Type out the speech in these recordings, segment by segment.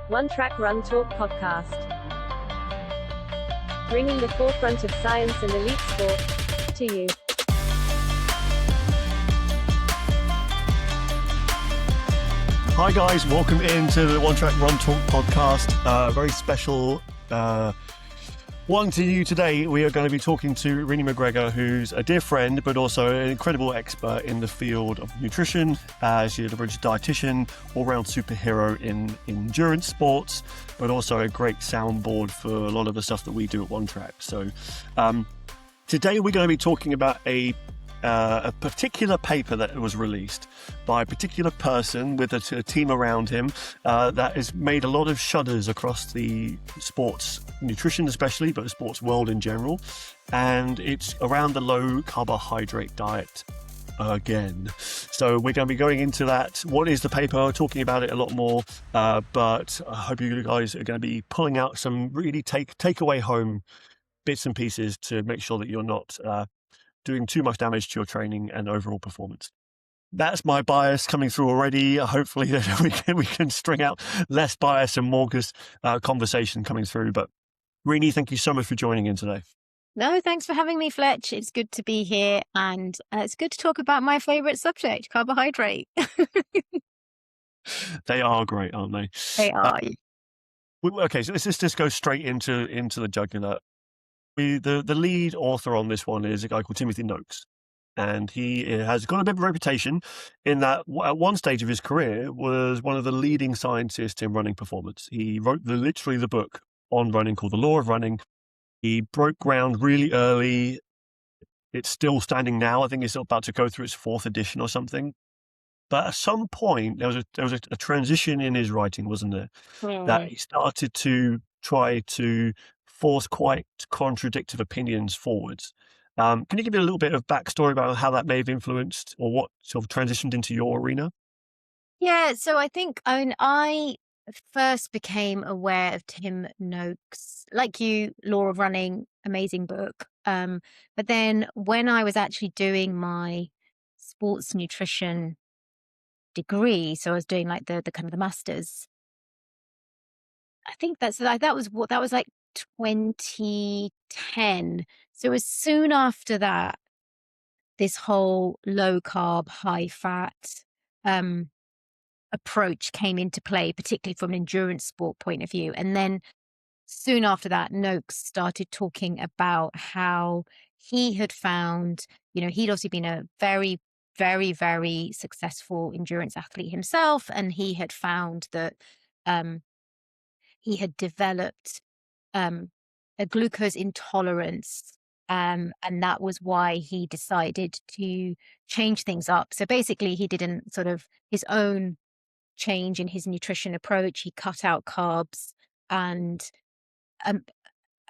One Track Run Talk podcast. Bringing the forefront of science and elite sport to you. Hi guys, welcome into the One Track Run Talk podcast. Very special one to you today. We are going to be talking to Renee McGregor, who's a dear friend, but also an incredible expert in the field of nutrition. She's a registered dietitian, all-round superhero in endurance sports, but also a great soundboard for a lot of the stuff that we do at One Track. So today we're going to be talking about a particular paper that was released by a particular person with a team around him that has made a lot of shudders across the sports nutrition especially, but the sports world in general. And it's around the low carbohydrate diet again. So we're going to be going into that. What is the paper? Talking about it a lot more, but I hope you guys are going to be pulling out some really take away home bits and pieces to make sure that you're not doing too much damage to your training and overall performance. That's my bias coming through already. Hopefully we can string out less bias and more conversation coming through. But Renee, thank you so much for joining in today. No, thanks for having me, Fletch. It's good to be here, and it's good to talk about my favourite subject, carbohydrate. They are great, aren't they? They are. Okay, so let's just go straight into the jugular. The lead author on this one is a guy called Tim Noakes, and he has got a bit of a reputation in that at one stage of his career was one of the leading scientists in running performance. He wrote literally the book on running called The Law of Running. He broke ground really early. It's still standing now. I think it's about to go through its 4th edition or something. But at some point, there was a transition in his writing, wasn't there? That he started to try to force quite contradictory opinions forwards. Can you give me a little bit of backstory about how that may have influenced or what sort of transitioned into your arena? Yeah, so I first became aware of Tim Noakes, like you, Law of Running, amazing book. But then when I was actually doing my sports nutrition degree, so I was doing like the kind of the masters, I think that was like 2010. So it was soon after that, this whole low carb, high fat approach came into play, particularly from an endurance sport point of view. And then soon after that, Noakes started talking about how he had found, he'd also been a very, very, very successful endurance athlete himself. And he had found that he had developed a glucose intolerance, and that was why he decided to change things up. So basically, he did his own change in his nutrition approach. He cut out carbs and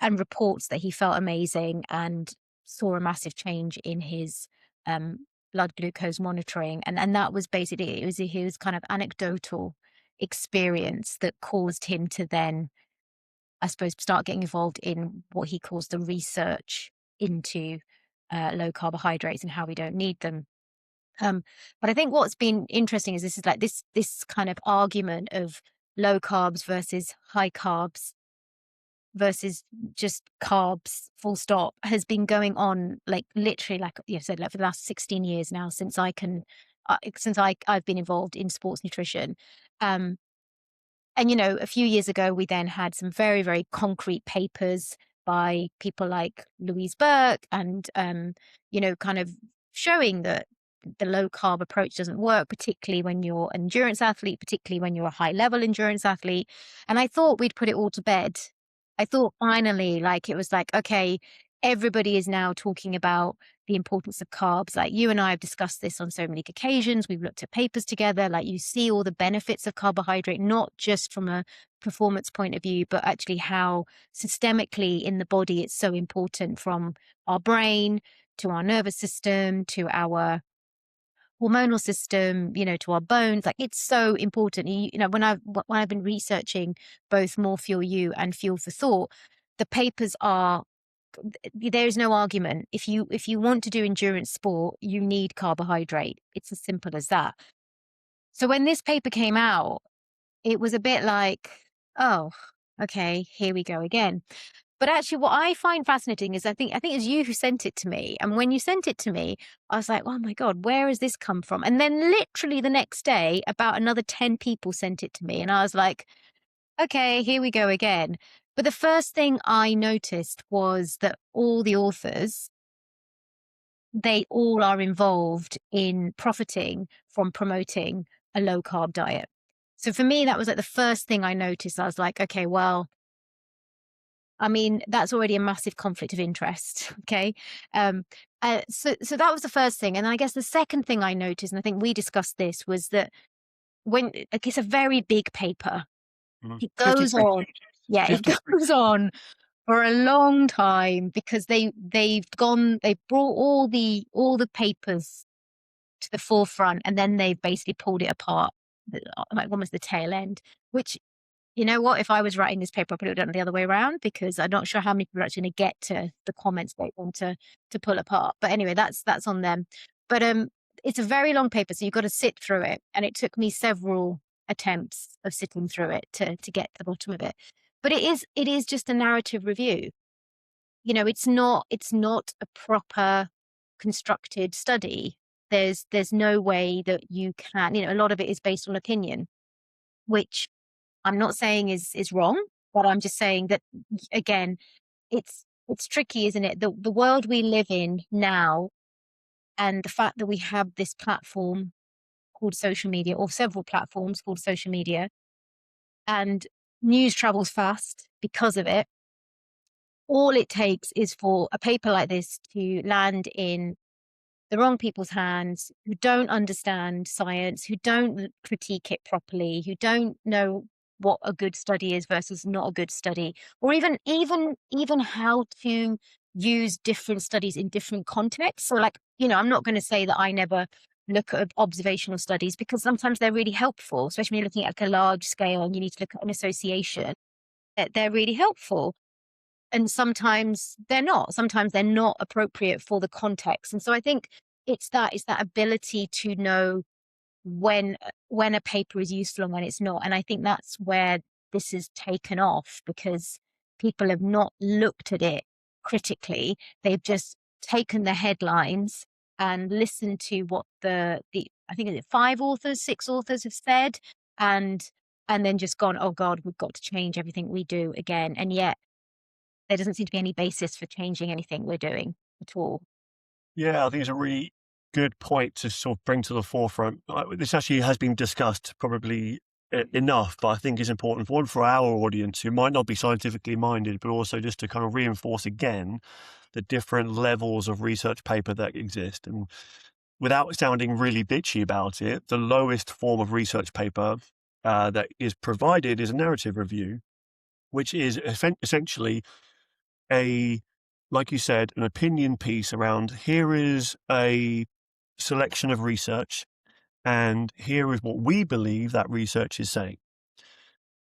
reports that he felt amazing and saw a massive change in his blood glucose monitoring. And that was basically, it was his kind of anecdotal experience that caused him to then, I suppose, start getting involved in what he calls the research into low carbohydrates and how we don't need them. But I think what's been interesting is this kind of argument of low carbs versus high carbs versus just carbs, full stop, has been going on literally for the last 16 years now since I've been involved in sports nutrition. And, a few years ago, we then had some very, very concrete papers by people like Louise Burke and, kind of showing that the low carb approach doesn't work, particularly when you're an endurance athlete, particularly when you're a high level endurance athlete. And I thought we'd put it all to bed. I thought finally, okay, everybody is now talking about the importance of carbs. Like you and I have discussed this on so many occasions. We've looked at papers together. Like you see all the benefits of carbohydrate, not just from a performance point of view, but actually how systemically in the body it's so important, from our brain to our nervous system to our hormonal system, to our bones. Like it's so important. When I've been researching both More Fuel You and Fuel for Thought, the papers are, there is no argument. If you want to do endurance sport, you need carbohydrate. It's as simple as that. So when this paper came out, it was a bit like, oh, okay, here we go again. But actually what I find fascinating is I think it's you who sent it to me. And when you sent it to me, I was like, oh my God, where has this come from? And then literally the next day, about another 10 people sent it to me. And I was like, okay, here we go again. But the first thing I noticed was that all the authors, they all are involved in profiting from promoting a low carb diet. So for me, that was like the first thing I noticed. I was like, okay, well, I mean, that's already a massive conflict of interest. Okay. So that was the first thing. And I guess the second thing I noticed, and I think we discussed this, was that when like, it's a very big paper, it 50 goes on. pages. Yeah, it 50 goes on for a long time because they've brought all the papers to the forefront and then they've basically pulled it apart, like almost the tail end, which, you know what, if I was writing this paper, I would have done it the other way around because I'm not sure how many people are actually going to get to the comments they want to pull apart. But anyway, that's on them. But it's a very long paper, so you've got to sit through it. And it took me several attempts of sitting through it to get to the bottom of it. But it is just a narrative review. You know, it's not a proper constructed study. There's no way that you can, you know, a lot of it is based on opinion, which I'm not saying is wrong, but I'm just saying that again, it's tricky, isn't it? The world we live in now and the fact that we have this platform called social media or several platforms called social media and news travels fast because of it. All it takes is for a paper like this to land in the wrong people's hands who don't understand science, who don't critique it properly, who don't know what a good study is versus not a good study, or even how to use different studies in different contexts. So like, you know, I'm not going to say that I never look at observational studies because sometimes they're really helpful, especially when you're looking at like a large scale and you need to look at an association. They're really helpful. And sometimes they're not. Sometimes they're not appropriate for the context. And so I think it's that ability to know when a paper is useful and when it's not. And I think that's where this is taken off because people have not looked at it critically. They've just taken the headlines and listened to what the I think is it 6 authors have said and then just gone, oh God, we've got to change everything we do again. And yet there doesn't seem to be any basis for changing anything we're doing at all. Yeah, I think it's a really good point to sort of bring to the forefront. This actually has been discussed probably enough, but I think it's important for our audience who might not be scientifically minded, but also just to kind of reinforce again the different levels of research paper that exist. And without sounding really bitchy about it, the lowest form of research paper that is provided is a narrative review, which is essentially like you said, an opinion piece around here is a selection of research and here is what we believe that research is saying.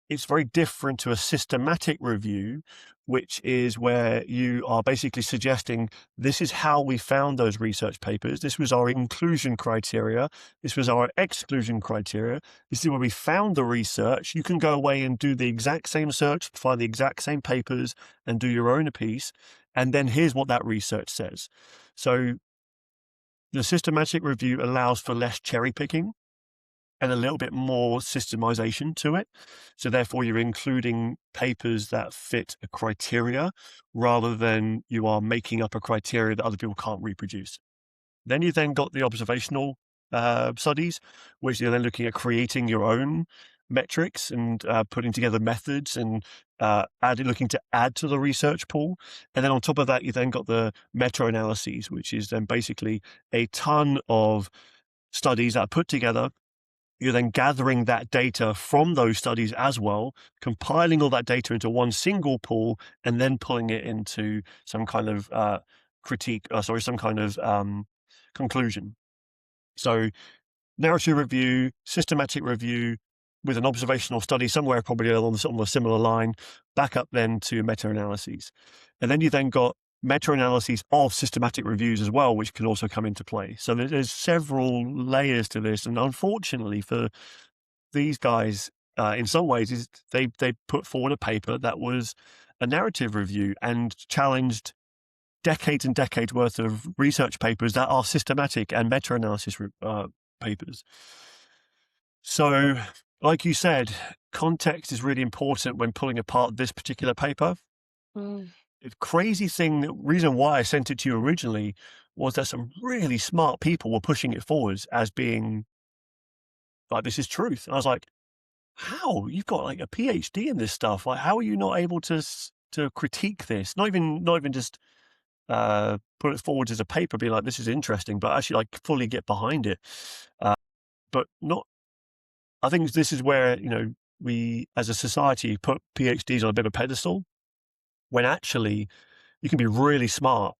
It's very different to a systematic review, which is where you are basically suggesting this is how we found those research papers. This was our inclusion criteria. This was our exclusion criteria. This is where we found the research. You can go away and do the exact same search, find the exact same papers and do your own piece. And then here's what that research says. So the systematic review allows for less cherry picking and a little bit more systemization to it. So therefore you're including papers that fit a criteria rather than you are making up a criteria that other people can't reproduce. Then you then got the observational studies, which you're then looking at creating your own metrics and putting together methods and looking to add to the research pool. And then on top of that, you then got the meta-analyses, which is then basically a ton of studies that are put together. You're then gathering that data from those studies as well, compiling all that data into one single pool, and then pulling it into some kind of some kind of conclusion. So narrative review, systematic review with an observational study somewhere probably on a similar line, back up then to meta-analyses. And then you then got meta-analyses of systematic reviews as well, which can also come into play. So there's several layers to this. And unfortunately for these guys, in some ways is they put forward a paper that was a narrative review and challenged decades and decades worth of research papers that are systematic and meta-analysis papers. So, like you said, context is really important when pulling apart this particular paper. The crazy thing, the reason why I sent it to you originally was that some really smart people were pushing it forwards as being like, this is truth. And I was like, how? You've got like a PhD in this stuff. Like, how are you not able to critique this? Not even just put it forward as a paper, be like, this is interesting, but actually like fully get behind it. But not, I think this is where, we as a society put PhDs on a bit of a pedestal when actually you can be really smart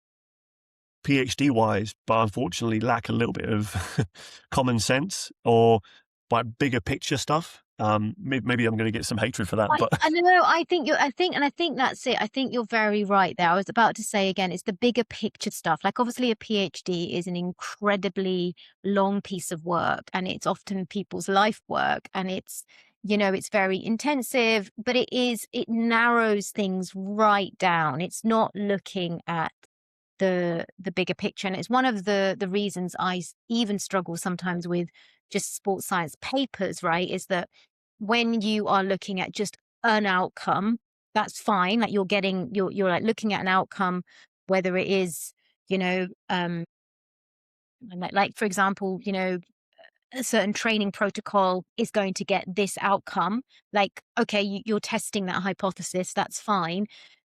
PhD wise, but unfortunately lack a little bit of common sense or like bigger picture stuff. Maybe I'm going to get some hatred for that, but I know. I think that's it. I think you're very right there. I was about to say again, it's the bigger picture stuff. Like obviously a PhD is an incredibly long piece of work and it's often people's life work and it's, it's very intensive, but it narrows things right down. It's not looking at the bigger picture. And it's one of the reasons I even struggle sometimes with just sports science papers, right? Is that when you are looking at just an outcome, that's fine. Like you're like looking at an outcome, whether it is, like for example, a certain training protocol is going to get this outcome. Like, okay, you're testing that hypothesis, that's fine.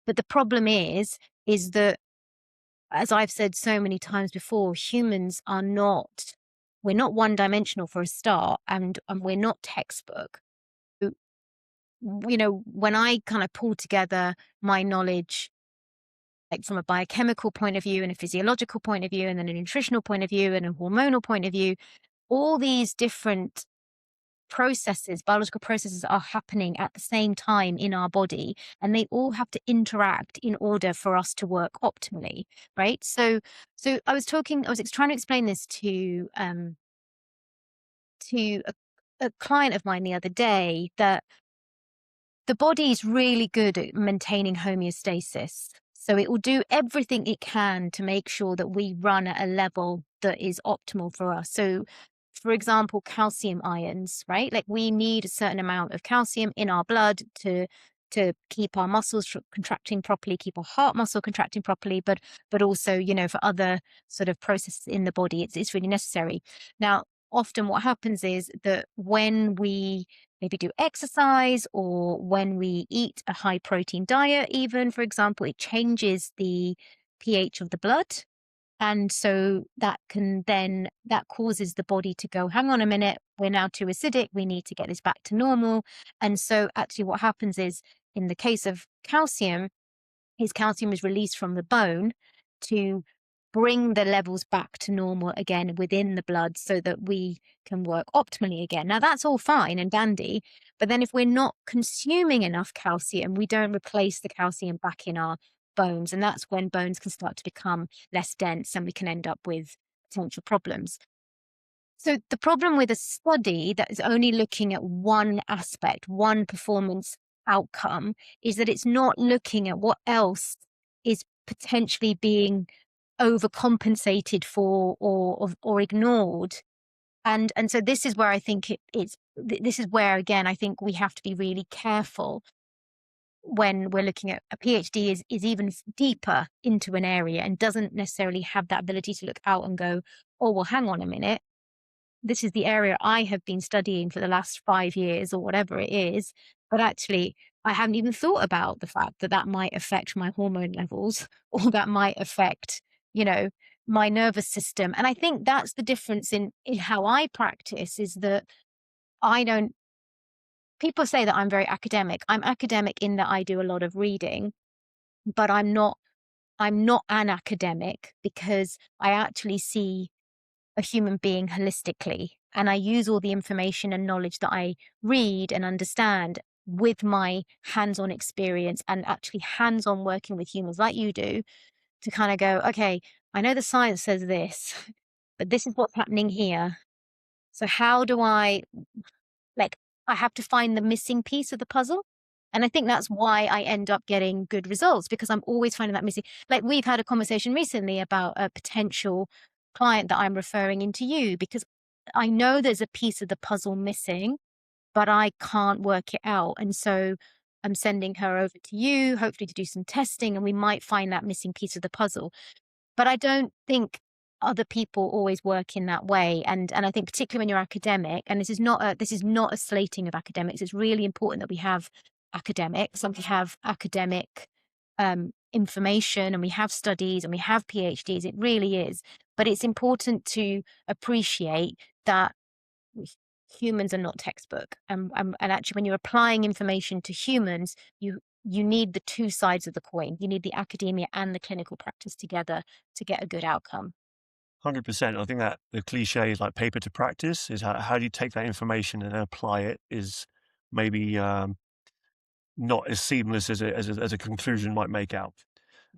But the problem is that, as I've said so many times before, humans we're not one dimensional for a start, and we're not textbook. When I kind of pull together my knowledge, like from a biochemical point of view and a physiological point of view, and then a nutritional point of view and a hormonal point of view, all these different biological processes are happening at the same time in our body, and they all have to interact in order for us to work optimally, right? So I was trying to explain this to a client of mine the other day, that the body is really good at maintaining homeostasis. So it will do everything it can to make sure that we run at a level that is optimal for us. So, for example, calcium ions, right? Like we need a certain amount of calcium in our blood to keep our muscles contracting properly, keep our heart muscle contracting properly, but also, for other sort of processes in the body, it's really necessary. Now, often what happens is that when we maybe do exercise or when we eat a high protein diet, even, for example, it changes the pH of the blood. And so that causes the body to go, hang on a minute, we're now too acidic, we need to get this back to normal. And so actually what happens is, in the case of calcium, calcium is released from the bone to bring the levels back to normal again within the blood so that we can work optimally again. Now that's all fine and dandy, but then if we're not consuming enough calcium, we don't replace the calcium back in our bones. And that's when bones can start to become less dense and we can end up with potential problems. So the problem with a study that is only looking at one aspect, one performance outcome, is that it's not looking at what else is potentially being overcompensated for or ignored. And so this is where I think this is where, again, I think we have to be really careful when we're looking at a PhD is even deeper into an area and doesn't necessarily have that ability to look out and go, oh, well, hang on a minute. This is the area I have been studying for the last 5 years or whatever it is. But actually, I haven't even thought about the fact that might affect my hormone levels or that might affect, my nervous system. And I think that's the difference in how I practice, is that people say that I'm very academic. I'm academic in that I do a lot of reading, but I'm not an academic because I actually see a human being holistically. And I use all the information and knowledge that I read and understand with my hands-on experience and actually hands-on working with humans like you do to kind of go, okay, I know the science says this, but this is what's happening here. So how do I I have to find the missing piece of the puzzle. And I think that's why I end up getting good results, because I'm always finding that missing. Like, we've had a conversation recently about a potential client that I'm referring into you, because I know there's a piece of the puzzle missing, but I can't work it out. And so I'm sending her over to you, hopefully to do some testing, and we might find that missing piece of the puzzle. But I don't think other people always work in that way. And I think particularly when you're academic, and this is not a slating of academics, it's really important that we have academics and we have academic information, and we have studies and we have PhDs. It really is. But it's important to appreciate that humans are not textbook. And actually, when you're applying information to humans, you need the two sides of the coin. You need the academia and the clinical practice together to get a good outcome. 100%. I think that the cliche is like paper to practice is how do you take that information and apply it is maybe not as seamless as a conclusion might make out.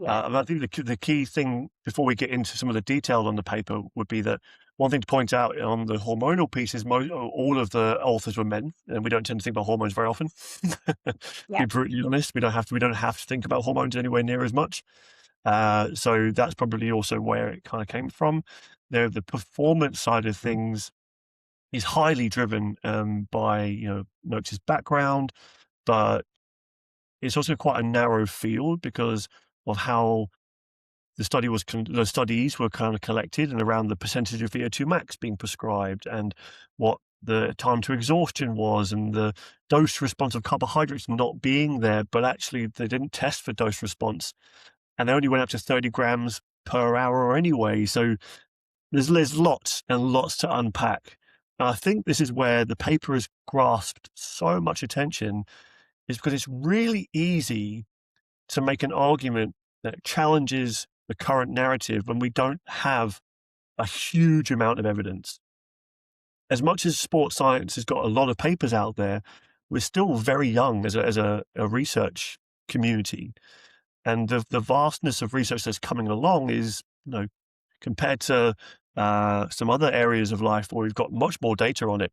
Yeah. And I think the key thing before we get into some of the detail on the paper would be that one thing to point out on the hormonal piece is all of the authors were men, and we don't tend to think about hormones very often. To Yeah. be brutally honest, we don't have to think about hormones anywhere near as much. So that's probably also where it kind of came from. The performance side of things is highly driven by Noakes' background, but it's also quite a narrow field because of how the studies were kind of collected and around the percentage of VO2 max being prescribed and what the time to exhaustion was and the dose response of carbohydrates not being there, but actually they didn't test for dose response and they only went up to 30 grams per hour anyway. So there's lots and lots to unpack. And I think this is where the paper has grasped so much attention, is because it's really easy to make an argument that challenges the current narrative when we don't have a huge amount of evidence. As much as sports science has got a lot of papers out there, we're still very young as a research community. And the vastness of research that's coming along is, compared to some other areas of life where we've got much more data on it,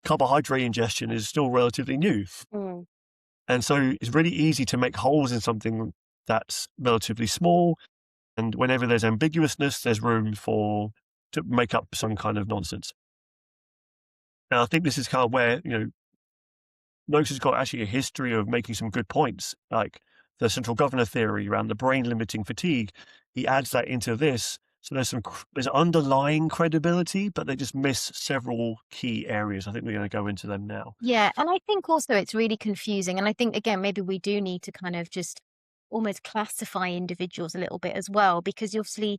carbohydrate ingestion is still relatively new. Mm. And so it's really easy to make holes in something that's relatively small. And whenever there's ambiguousness, there's room to make up some kind of nonsense. And I think this is kind of where, Noakes has got actually a history of making some good points, like the central governor theory around the brain limiting fatigue. He adds that into this. So there's underlying credibility, but they just miss several key areas. I think we're going to go into them now. Yeah. And I think also it's really confusing. And I think, again, maybe we do need to kind of just almost classify individuals a little bit as well, because obviously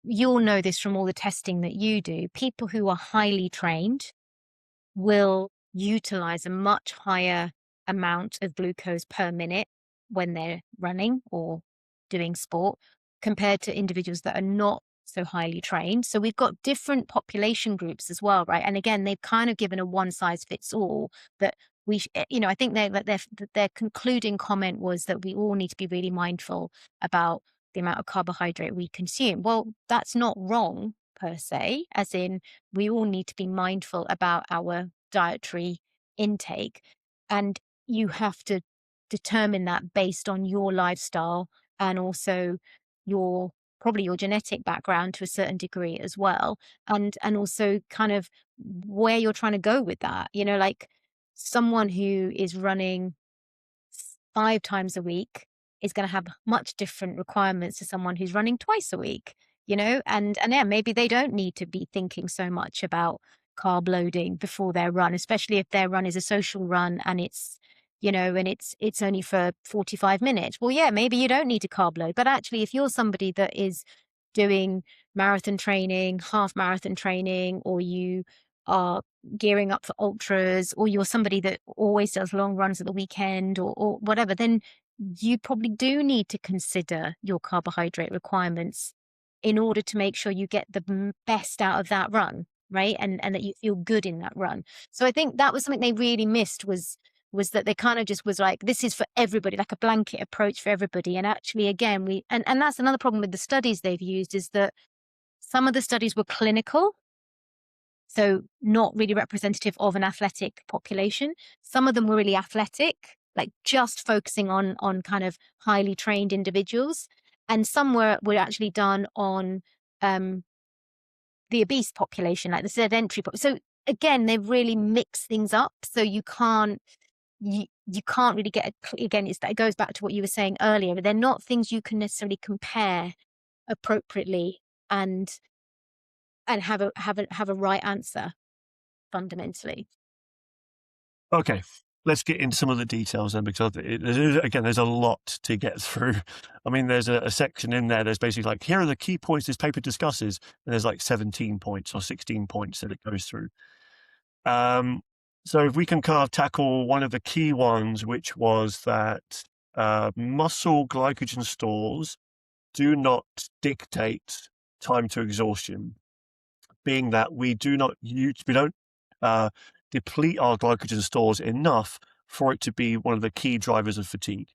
you'll know this from all the testing that you do. People who are highly trained will utilize a much higher amount of glucose per minute when they're running or doing sport compared to individuals that are not so highly trained. So we've got different population groups as well, right? And again, they've kind of given a one size fits all that I think their concluding comment was that we all need to be really mindful about the amount of carbohydrate we consume. Well, that's not wrong per se, as in we all need to be mindful about our dietary intake, and you have to determine that based on your lifestyle and also probably your genetic background to a certain degree as well, and also kind of where you're trying to go with that. Like someone who is running 5 times a week is going to have much different requirements to someone who's running twice a week, and yeah, maybe they don't need to be thinking so much about carb loading before their run, especially if their run is a social run and it's only for 45 minutes. Well, yeah, maybe you don't need to carb load, but actually if you're somebody that is doing marathon training, half marathon training, or you are gearing up for ultras, or you're somebody that always does long runs at the weekend or whatever, then you probably do need to consider your carbohydrate requirements in order to make sure you get the best out of that run, right? And that you feel good in that run. So I think that was something they really missed, was that they kind of just was like, this is for everybody, like a blanket approach for everybody. And actually, again, and that's another problem with the studies they've used, is that some of the studies were clinical. So not really representative of an athletic population. Some of them were really athletic, like just focusing on kind of highly trained individuals. And some were actually done on the obese population, like the sedentary population. So again, they've really mixed things up. So you can't really get again, it goes back to what you were saying earlier. They're not things you can necessarily compare appropriately and have a right answer fundamentally. Okay, let's get into some of the details then, because there's a lot to get through. I mean, there's a section in there. There's basically like, here are the key points this paper discusses, and there's like 17 points or 16 points that it goes through. So if we can kind of tackle one of the key ones, which was that muscle glycogen stores do not dictate time to exhaustion, being that we don't deplete our glycogen stores enough for it to be one of the key drivers of fatigue.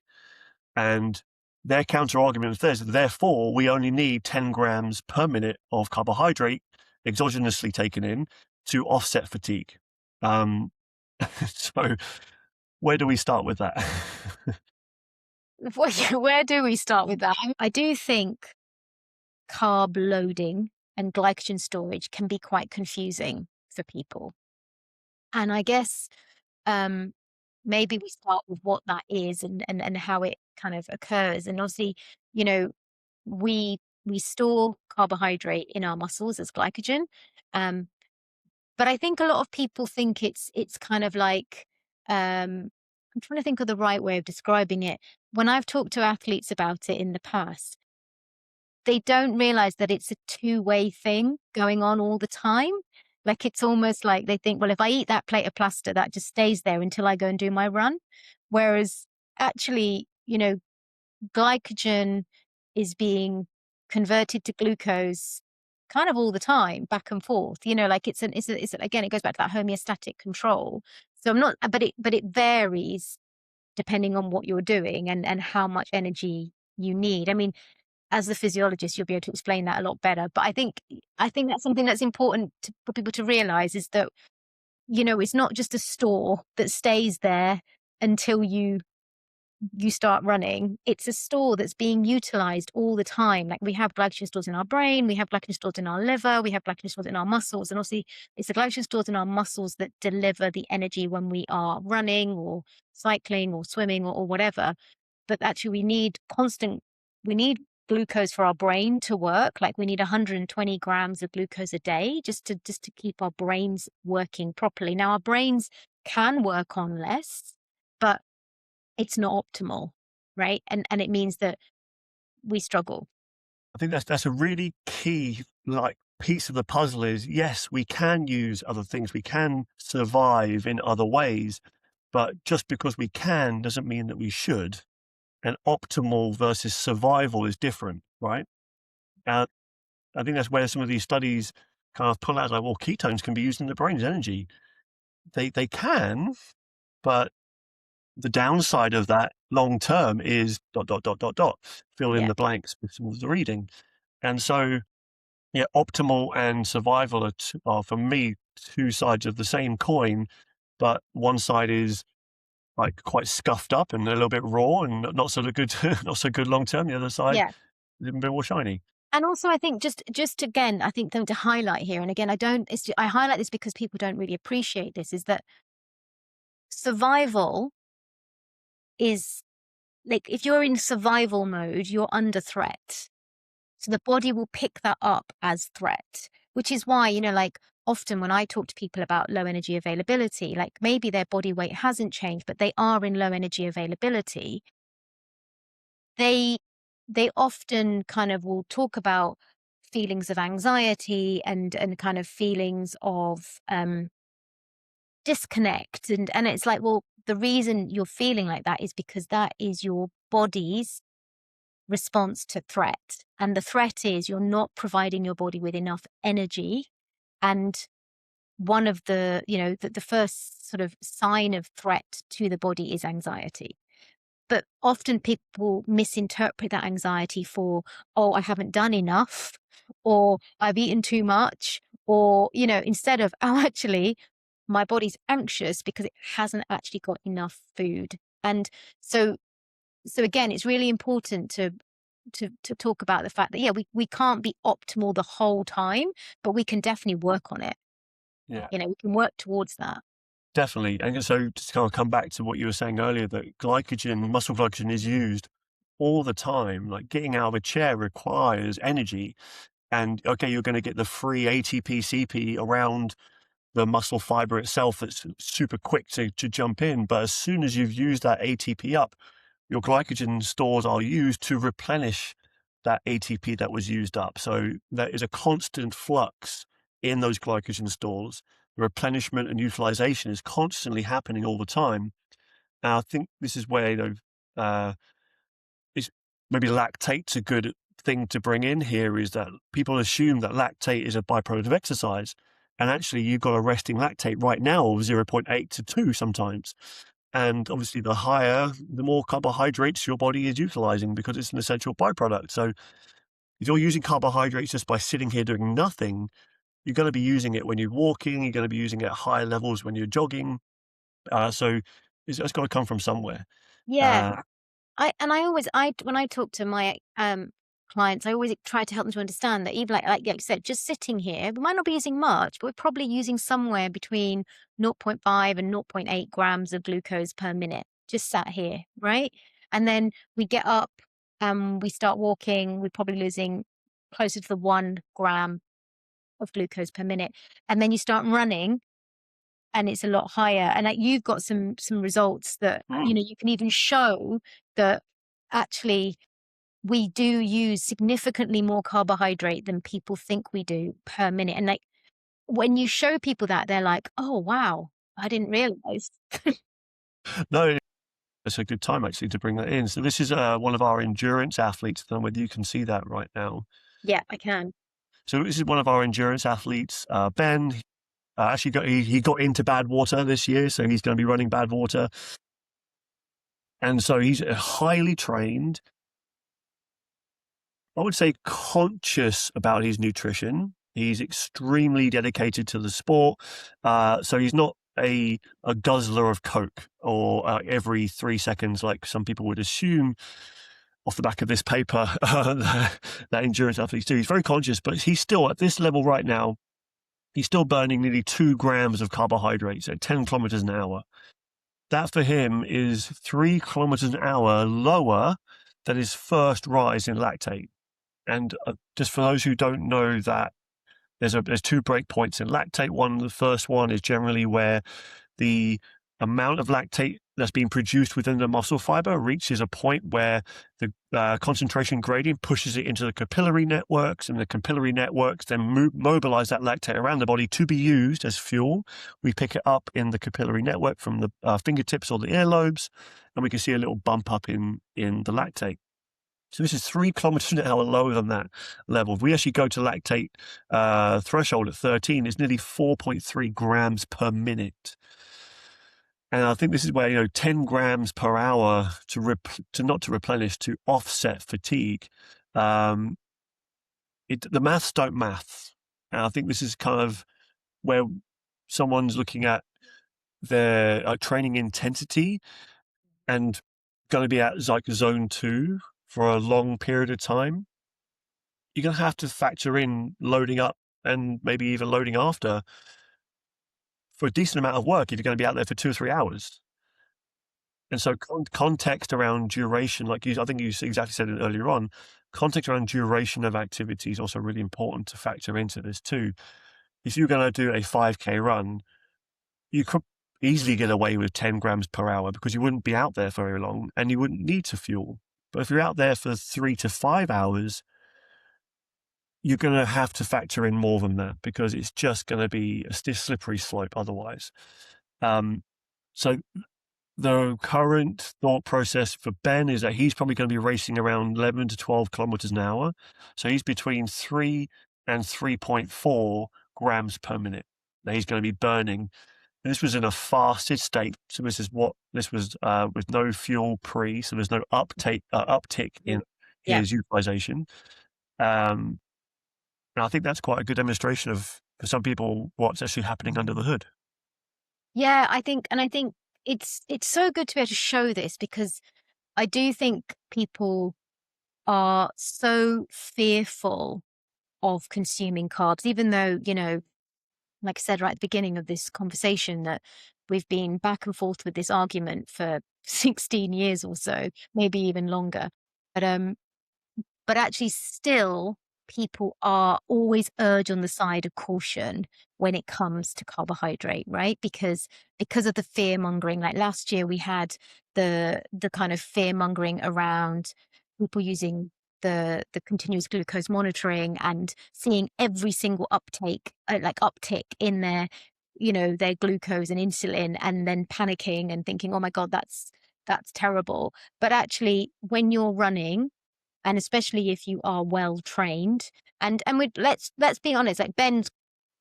And their counter argument is, therefore, we only need 10 grams per minute of carbohydrate exogenously taken in to offset fatigue. So where do we start with that? Where do we start with that? I do think carb loading and glycogen storage can be quite confusing for people. And I guess maybe we start with what that is and how it kind of occurs. And obviously, you know, we store carbohydrate in our muscles as glycogen. But I think a lot of people think it's kind of like, I'm trying to think of the right way of describing it. When I've talked to athletes about it in the past, they don't realize that it's a two-way thing going on all the time. Like, it's almost like they think, well, if I eat that plate of pasta, that just stays there until I go and do my run. Whereas actually, glycogen is being converted to glucose kind of all the time, back and forth. Like it's again, it goes back to that homeostatic control. So but it varies depending on what you're doing and how much energy you need. I mean, as the physiologist, you'll be able to explain that a lot better. But I think that's something that's important for people to realize, is that, it's not just a store that stays there until you start running. It's a store that's being utilized all the time. Like, we have glycogen stores in our brain, we have glycogen stores in our liver, we have glycogen stores in our muscles. And obviously, it's the glycogen stores in our muscles that deliver the energy when we are running or cycling or swimming or whatever. But actually, we need glucose for our brain to work. Like, we need 120 grams of glucose a day just to keep our brains working properly. Now, our brains can work on less, but it's not optimal, right? And it means that we struggle. I think that's a really key piece of the puzzle is, yes, we can use other things, we can survive in other ways, but just because we can doesn't mean that we should. And optimal versus survival is different, right? I think that's where some of these studies kind of pull out, like, well, ketones can be used in the brain as energy. They can, but the downside of that long term is ... fill in the blanks with some of the reading. And so, yeah, optimal and survival are for me two sides of the same coin, but one side is like quite scuffed up and a little bit raw and not so good, not so good long term. The other side, a little bit more shiny. And also, I think just again, I think to highlight here, and again, I highlight this because people don't really appreciate this, is that survival is like, if you're in survival mode, you're under threat. So the body will pick that up as threat, which is why, like, often when I talk to people about low energy availability, like maybe their body weight hasn't changed, but they are in low energy availability. They often kind of will talk about feelings of anxiety and kind of feelings of disconnect. And it's like, well, the reason you're feeling like that is because that is your body's response to threat. And the threat is you're not providing your body with enough energy. And one of the first sort of sign of threat to the body is anxiety. But often people misinterpret that anxiety for, oh, I haven't done enough, or I've eaten too much, Or, instead of, oh, actually, my body's anxious because it hasn't actually got enough food. And so again, it's really important to talk about the fact that, yeah, we can't be optimal the whole time, but we can definitely work on it. Yeah, We can work towards that. definitely. And so to kind of come back to what you were saying earlier, that glycogen, muscle glycogen is used all the time. Like getting out of a chair requires energy. And okay, you're going to get the free ATP, CP around the muscle fiber itself that's super quick to jump in. But as soon as you've used that ATP up, your glycogen stores are used to replenish that ATP that was used up. So there is a constant flux in those glycogen stores. The replenishment and utilization is constantly happening all the time. And I think this is where, is maybe lactate's a good thing to bring in here, is that people assume that lactate is a byproduct of exercise. And actually, you've got a resting lactate right now of 0.8 to 2 sometimes. And obviously, the higher, the more carbohydrates your body is utilizing because it's an essential byproduct. So if you're using carbohydrates just by sitting here doing nothing, you're going to be using it when you're walking, you're going to be using it at higher levels when you're jogging. So it's got to come from somewhere. Yeah. When I talk to my clients, I always try to help them to understand that even like you said, just sitting here, we might not be using much, but we're probably using somewhere between 0.5 and 0.8 grams of glucose per minute, just sat here, right? And then we get up, we start walking, we're probably losing closer to the 1 gram of glucose per minute. And then you start running, and it's a lot higher. And like you've got some results that, you can even show that actually we do use significantly more carbohydrate than people think we do per minute. And like when you show people that, they're like, oh, wow, I didn't realize. No, it's a good time actually to bring that in. So this is one of our endurance athletes. I don't know whether you can see that right now. Yeah, I can. So this is one of our endurance athletes, Ben. Actually, he got into bad water this year, so he's going to be running bad water. And so he's highly trained, I would say conscious about his nutrition. He's extremely dedicated to the sport. So he's not a guzzler of Coke or every 3 seconds, like some people would assume off the back of this paper that endurance athletes do. He's very conscious, but he's still at this level right now. He's still burning nearly 2 grams of carbohydrates at 10 kilometers an hour. That for him is 3 kilometers an hour lower than his first rise in lactate. And just for those who don't know that, there's 2 breakpoints in lactate. The first one is generally where the amount of lactate that's being produced within the muscle fiber reaches a point where the concentration gradient pushes it into the capillary networks, and the capillary networks then mobilize that lactate around the body to be used as fuel. We pick it up in the capillary network from the fingertips or the earlobes, and we can see a little bump up in the lactate. So this is 3 kilometers an hour lower than that level. If we actually go to lactate threshold at 13, it's nearly 4.3 grams per minute. And I think this is where, 10 grams per hour to replenish, to offset fatigue. The maths don't math. And I think this is kind of where someone's looking at their training intensity and going to be at like zone 2 for a long period of time. You're going to have to factor in loading up and maybe even loading after for a decent amount of work if you're going to be out there for 2 or 3 hours. And so context around duration, I think you exactly said it earlier on, context around duration of activity is also really important to factor into this too. If you're going to do a 5K run, you could easily get away with 10 grams per hour because you wouldn't be out there for very long and you wouldn't need to fuel. But if you're out there for 3 to 5 hours, you're going to have to factor in more than that because it's just going to be a slippery slope otherwise. So the current thought process for Ben is that he's probably going to be racing around 11 to 12 kilometers an hour. So he's between 3 and 3.4 grams per minute that he's going to be burning. And this was in a fasted state. So this was with no fuel pre. So there's no uptick in his utilization. And I think that's quite a good demonstration of for some people what's actually happening under the hood. Yeah, I think it's so good to be able to show this, because I do think people are so fearful of consuming carbs, even though, like I said right at the beginning of this conversation, that we've been back and forth with this argument for 16 years or so, maybe even longer. But actually still people are always urged on the side of caution when it comes to carbohydrate, right? Because of the fear mongering. Like last year we had the kind of fear mongering around people using the continuous glucose monitoring and seeing every single uptick in their their glucose and insulin, and then panicking and thinking, oh my god, that's terrible. But actually when you're running, and especially if you are well trained, and let's be honest, like Ben's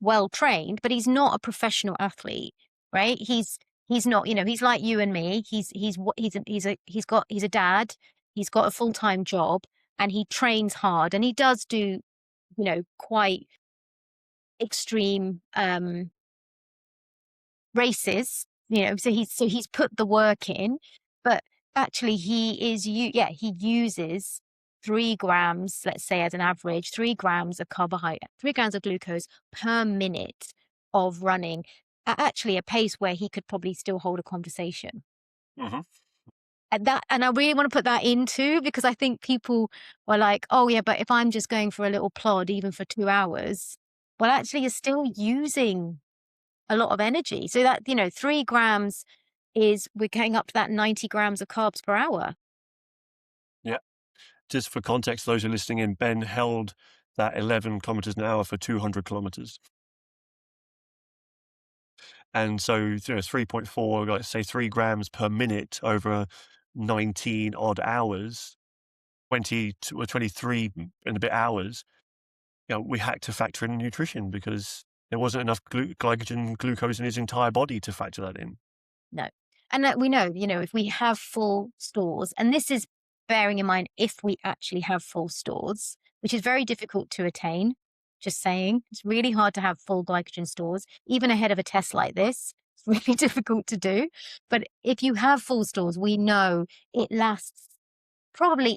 well trained, but he's not a professional athlete, right? He's not, he's like you and me. He's a dad. He's got a full-time job, and he trains hard, and he does do, quite extreme races, so he's put the work in. But actually he uses 3 grams, let's say as an average, 3 grams of carbohydrate, 3 grams of glucose per minute of running at actually a pace where he could probably still hold a conversation. Mm-hmm. And I really want to put that into, because I think people were like, oh yeah, but if I'm just going for a little plod, even for 2 hours, well, actually you're still using a lot of energy. So that, 3 grams we're getting up to that 90 grams of carbs per hour. Yeah. Just for context, those who are listening in, Ben held that 11 kilometers an hour for 200 kilometers. And so, 3.4, let's say 3 grams per minute over 19 odd hours, 20 or 23 and a bit hours, we had to factor in nutrition because there wasn't enough glycogen, glucose in his entire body to factor that in. No. And we know, if we have full stores, and this is bearing in mind if we actually have full stores, which is very difficult to attain, just saying. It's really hard to have full glycogen stores, even ahead of a test like this. It's really difficult to do. But if you have full stores, we know it lasts probably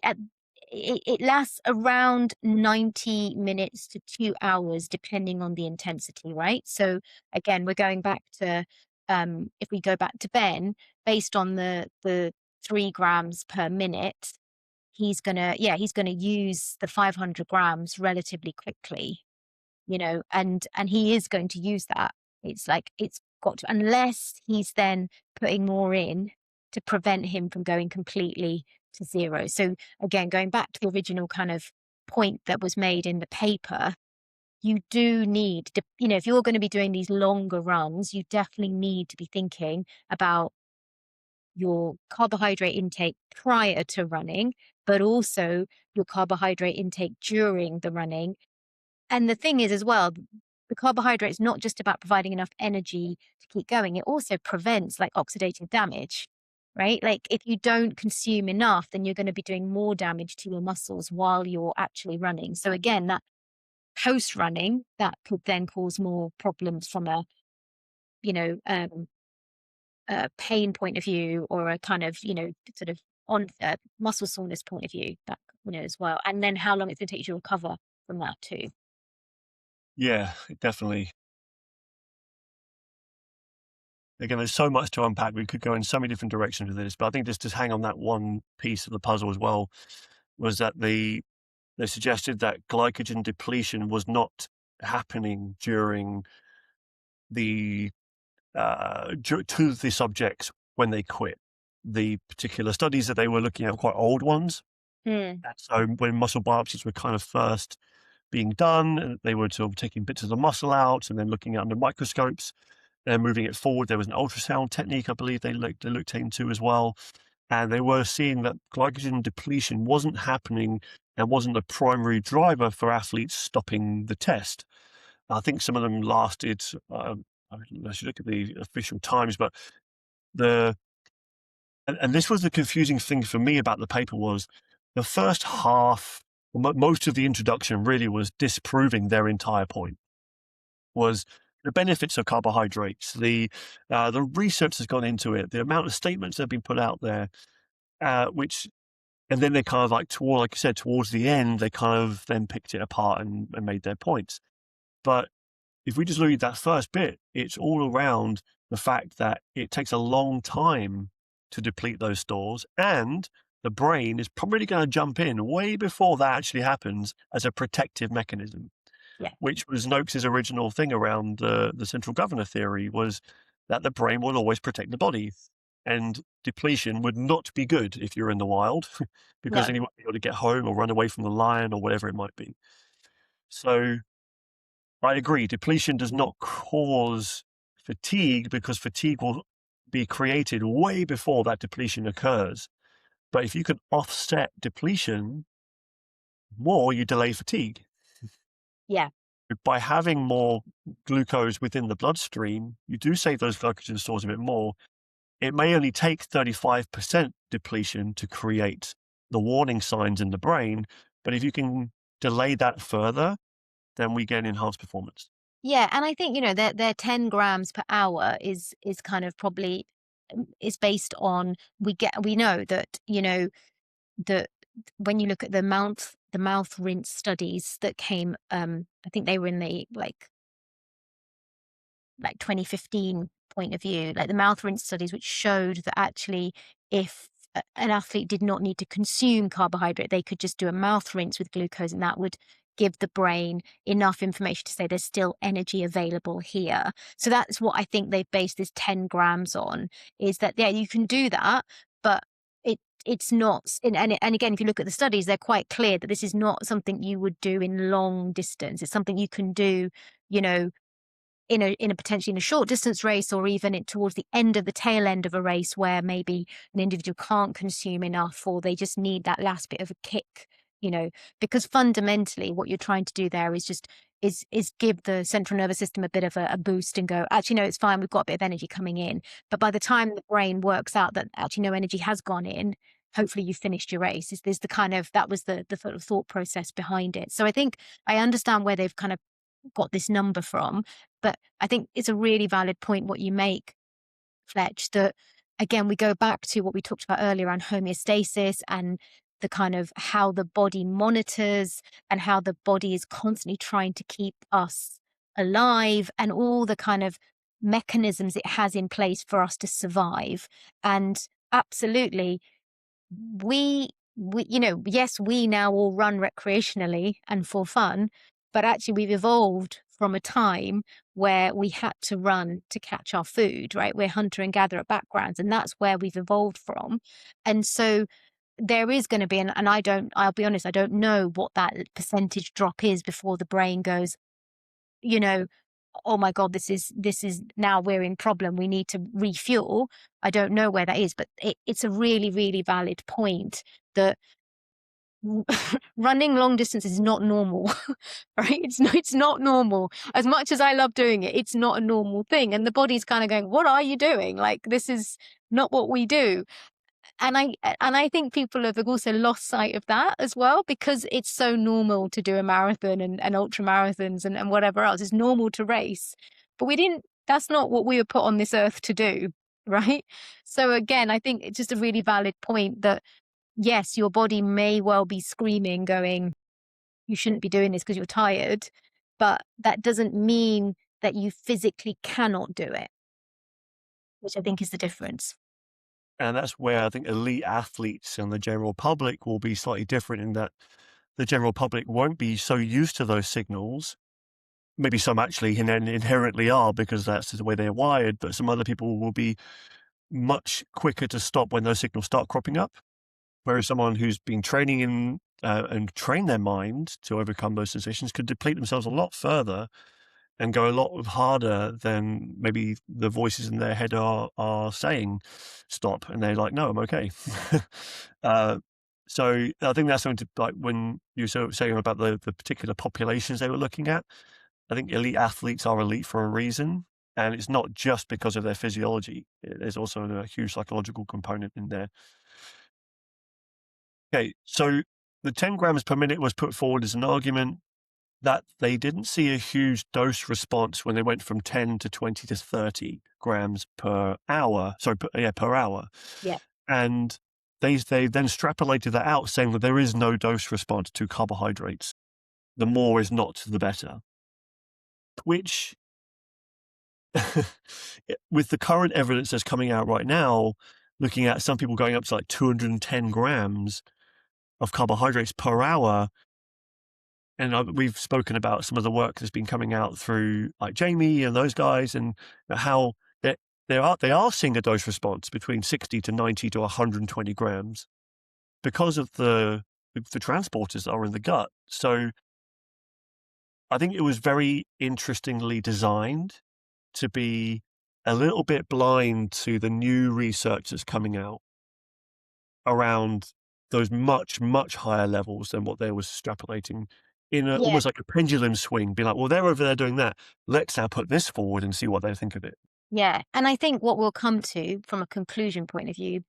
it lasts around 90 minutes to 2 hours, depending on the intensity, right? So again, we're going back to, if we go back to Ben, based on the 3 grams per minute, he's gonna use the 500 grams relatively quickly, and he is going to use that. It's like, it's got to, unless he's then putting more in to prevent him from going completely to zero. So again, going back to the original kind of point that was made in the paper, you do need to, if you're going to be doing these longer runs, you definitely need to be thinking about your carbohydrate intake prior to running, but also your carbohydrate intake during the running. And the thing is as well, the carbohydrate is not just about providing enough energy to keep going. It also prevents like oxidative damage, right? Like if you don't consume enough, then you're going to be doing more damage to your muscles while you're actually running. So again, that post running, that could then cause more problems from a pain point of view, or a kind of, sort of on muscle soreness point of view, that, as well. And then how long it's going to take you to recover from that too. Yeah, definitely. Again, there's so much to unpack. We could go in so many different directions with this, but I think just to hang on that one piece of the puzzle as well was that they suggested that glycogen depletion was not happening during the to the subjects when they quit. The particular studies that they were looking at were quite old ones. And so when muscle biopsies were kind of first being done, they were sort of taking bits of the muscle out and then looking at under microscopes and moving it forward. There was an ultrasound technique, I believe they looked into as well. And they were seeing that glycogen depletion wasn't happening and wasn't the primary driver for athletes stopping the test. I think some of them lasted, I should look at the official times, but and this was the confusing thing for me about the paper was the first half, most of the introduction really was disproving their entire point. was the benefits of carbohydrates. The research has gone into it, the amount of statements that have been put out there, and then they kind of like you said, towards the end, they kind of then picked it apart and made their points. But if we just look at that first bit, it's all around the fact that it takes a long time to deplete those stores, and the brain is probably going to jump in way before that actually happens as a protective mechanism. Yeah. Which was Noakes' original thing around the central governor theory, was that the brain will always protect the body. And depletion would not be good if you're in the wild, because No. then you won't be able to get home or run away from the lion or whatever it might be. So I agree, depletion does not cause fatigue, because fatigue will be created way before that depletion occurs. But if you can offset depletion more, you delay fatigue. Yeah. By having more glucose within the bloodstream, you do save those glycogen stores a bit more. It may only take 35% depletion to create the warning signs in the brain, but if you can delay that further, then we get enhanced performance. Yeah, and I think, their 10 grams per hour is kind of probably is based on we know that, that when you look at the mouth rinse studies that came, I think they were in the like 2015 point of view, like the mouth rinse studies, which showed that actually if an athlete did not need to consume carbohydrate, they could just do a mouth rinse with glucose, and that would give the brain enough information to say there's still energy available here. So that's what I think they've based this 10 grams on, is that, yeah, you can do that, but it's not, and again, if you look at the studies, they're quite clear that this is not something you would do in long distance. It's something you can do, in a potentially in a short distance race, or even towards the end of the tail end of a race, where maybe an individual can't consume enough, or they just need that last bit of a kick, because fundamentally what you're trying to do there is just is give the central nervous system a bit of a boost and go, actually, no, it's fine, we've got a bit of energy coming in. But by the time the brain works out that actually no energy has gone in, hopefully you finished your race. Is the kind of, that was the sort of thought process behind it. So I think I understand where they've kind of got this number from, but I think it's a really valid point what you make, Fletch, that again, we go back to what we talked about earlier around homeostasis and the kind of how the body monitors and how the body is constantly trying to keep us alive, and all the kind of mechanisms it has in place for us to survive. And absolutely, yes, we now all run recreationally and for fun, but actually we've evolved from a time where we had to run to catch our food, right? We're hunter and gatherer backgrounds, and that's where we've evolved from. And so there is going to be, and I'll be honest, I don't know what that percentage drop is before the brain goes, oh my God, this is now we're in problem. We need to refuel. I don't know where that is, but it's a really, really valid point that running long distance is not normal, right? It's not normal. As much as I love doing it, it's not a normal thing. And the body's kind of going, what are you doing? Like, this is not what we do. And I think people have also lost sight of that as well, because it's so normal to do a marathon and ultra marathons and whatever else. It's normal to race, but that's not what we were put on this earth to do, right? So again, I think it's just a really valid point that yes, your body may well be screaming, going, you shouldn't be doing this because you're tired, but that doesn't mean that you physically cannot do it, which I think is the difference. And that's where I think elite athletes and the general public will be slightly different, in that the general public won't be so used to those signals. Maybe some actually inherently are, because that's the way they're wired, but some other people will be much quicker to stop when those signals start cropping up. Whereas someone who's been training in and trained their mind to overcome those sensations could deplete themselves a lot further and go a lot harder than maybe the voices in their head are saying stop, and they're like, no, I'm okay. So I think that's something to, like, when you were saying about the particular populations they were looking at, I think elite athletes are elite for a reason, and it's not just because of their physiology. There's also a huge psychological component in there. Okay, so the 10 grams per minute was put forward as an argument. that they didn't see a huge dose response when they went from 10 to 20 to 30 grams per hour. Per hour. Yeah. And they then extrapolated that out, saying that there is no dose response to carbohydrates. The more is not the better. Which, with the current evidence that's coming out right now, looking at some people going up to like 210 grams of carbohydrates per hour, and we've spoken about some of the work that's been coming out through like Jamie and those guys, and how they are seeing a dose response between 60 to 90 to 120 grams because of the transporters that are in the gut. So I think it was very interestingly designed to be a little bit blind to the new research that's coming out around those much, much higher levels than what they was extrapolating in almost like a pendulum swing, be like, well, they're over there doing that. Let's now put this forward and see what they think of it. Yeah. And I think what we'll come to from a conclusion point of view,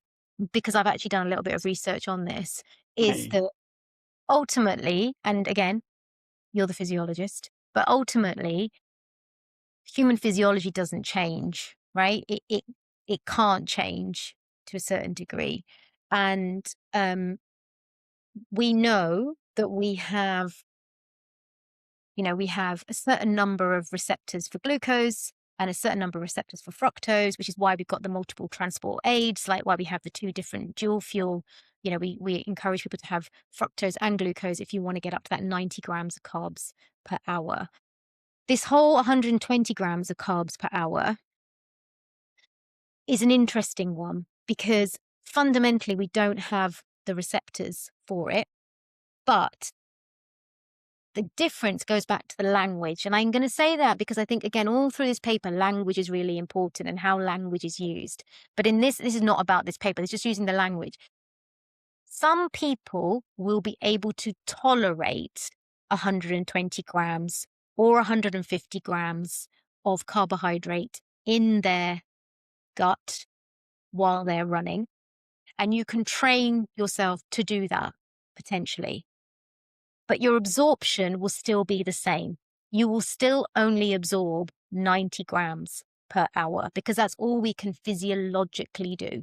because I've actually done a little bit of research on this, is that ultimately, and again, you're the physiologist, but ultimately, human physiology doesn't change, right? It can't change to a certain degree. And we know that we have a certain number of receptors for glucose and a certain number of receptors for fructose, which is why we've got the multiple transport aids, like why we have the two different dual fuel. We encourage people to have fructose and glucose if you want to get up to that 90 grams of carbs per hour. This whole 120 grams of carbs per hour is an interesting one because fundamentally we don't have the receptors for it, but the difference goes back to the language. And I'm going to say that because I think, again, all through this paper, language is really important and how language is used. But in this is not about this paper. It's just using the language. Some people will be able to tolerate 120 grams or 150 grams of carbohydrate in their gut while they're running. And you can train yourself to do that potentially. But your absorption will still be the same. You will still only absorb 90 grams per hour because that's all we can physiologically do,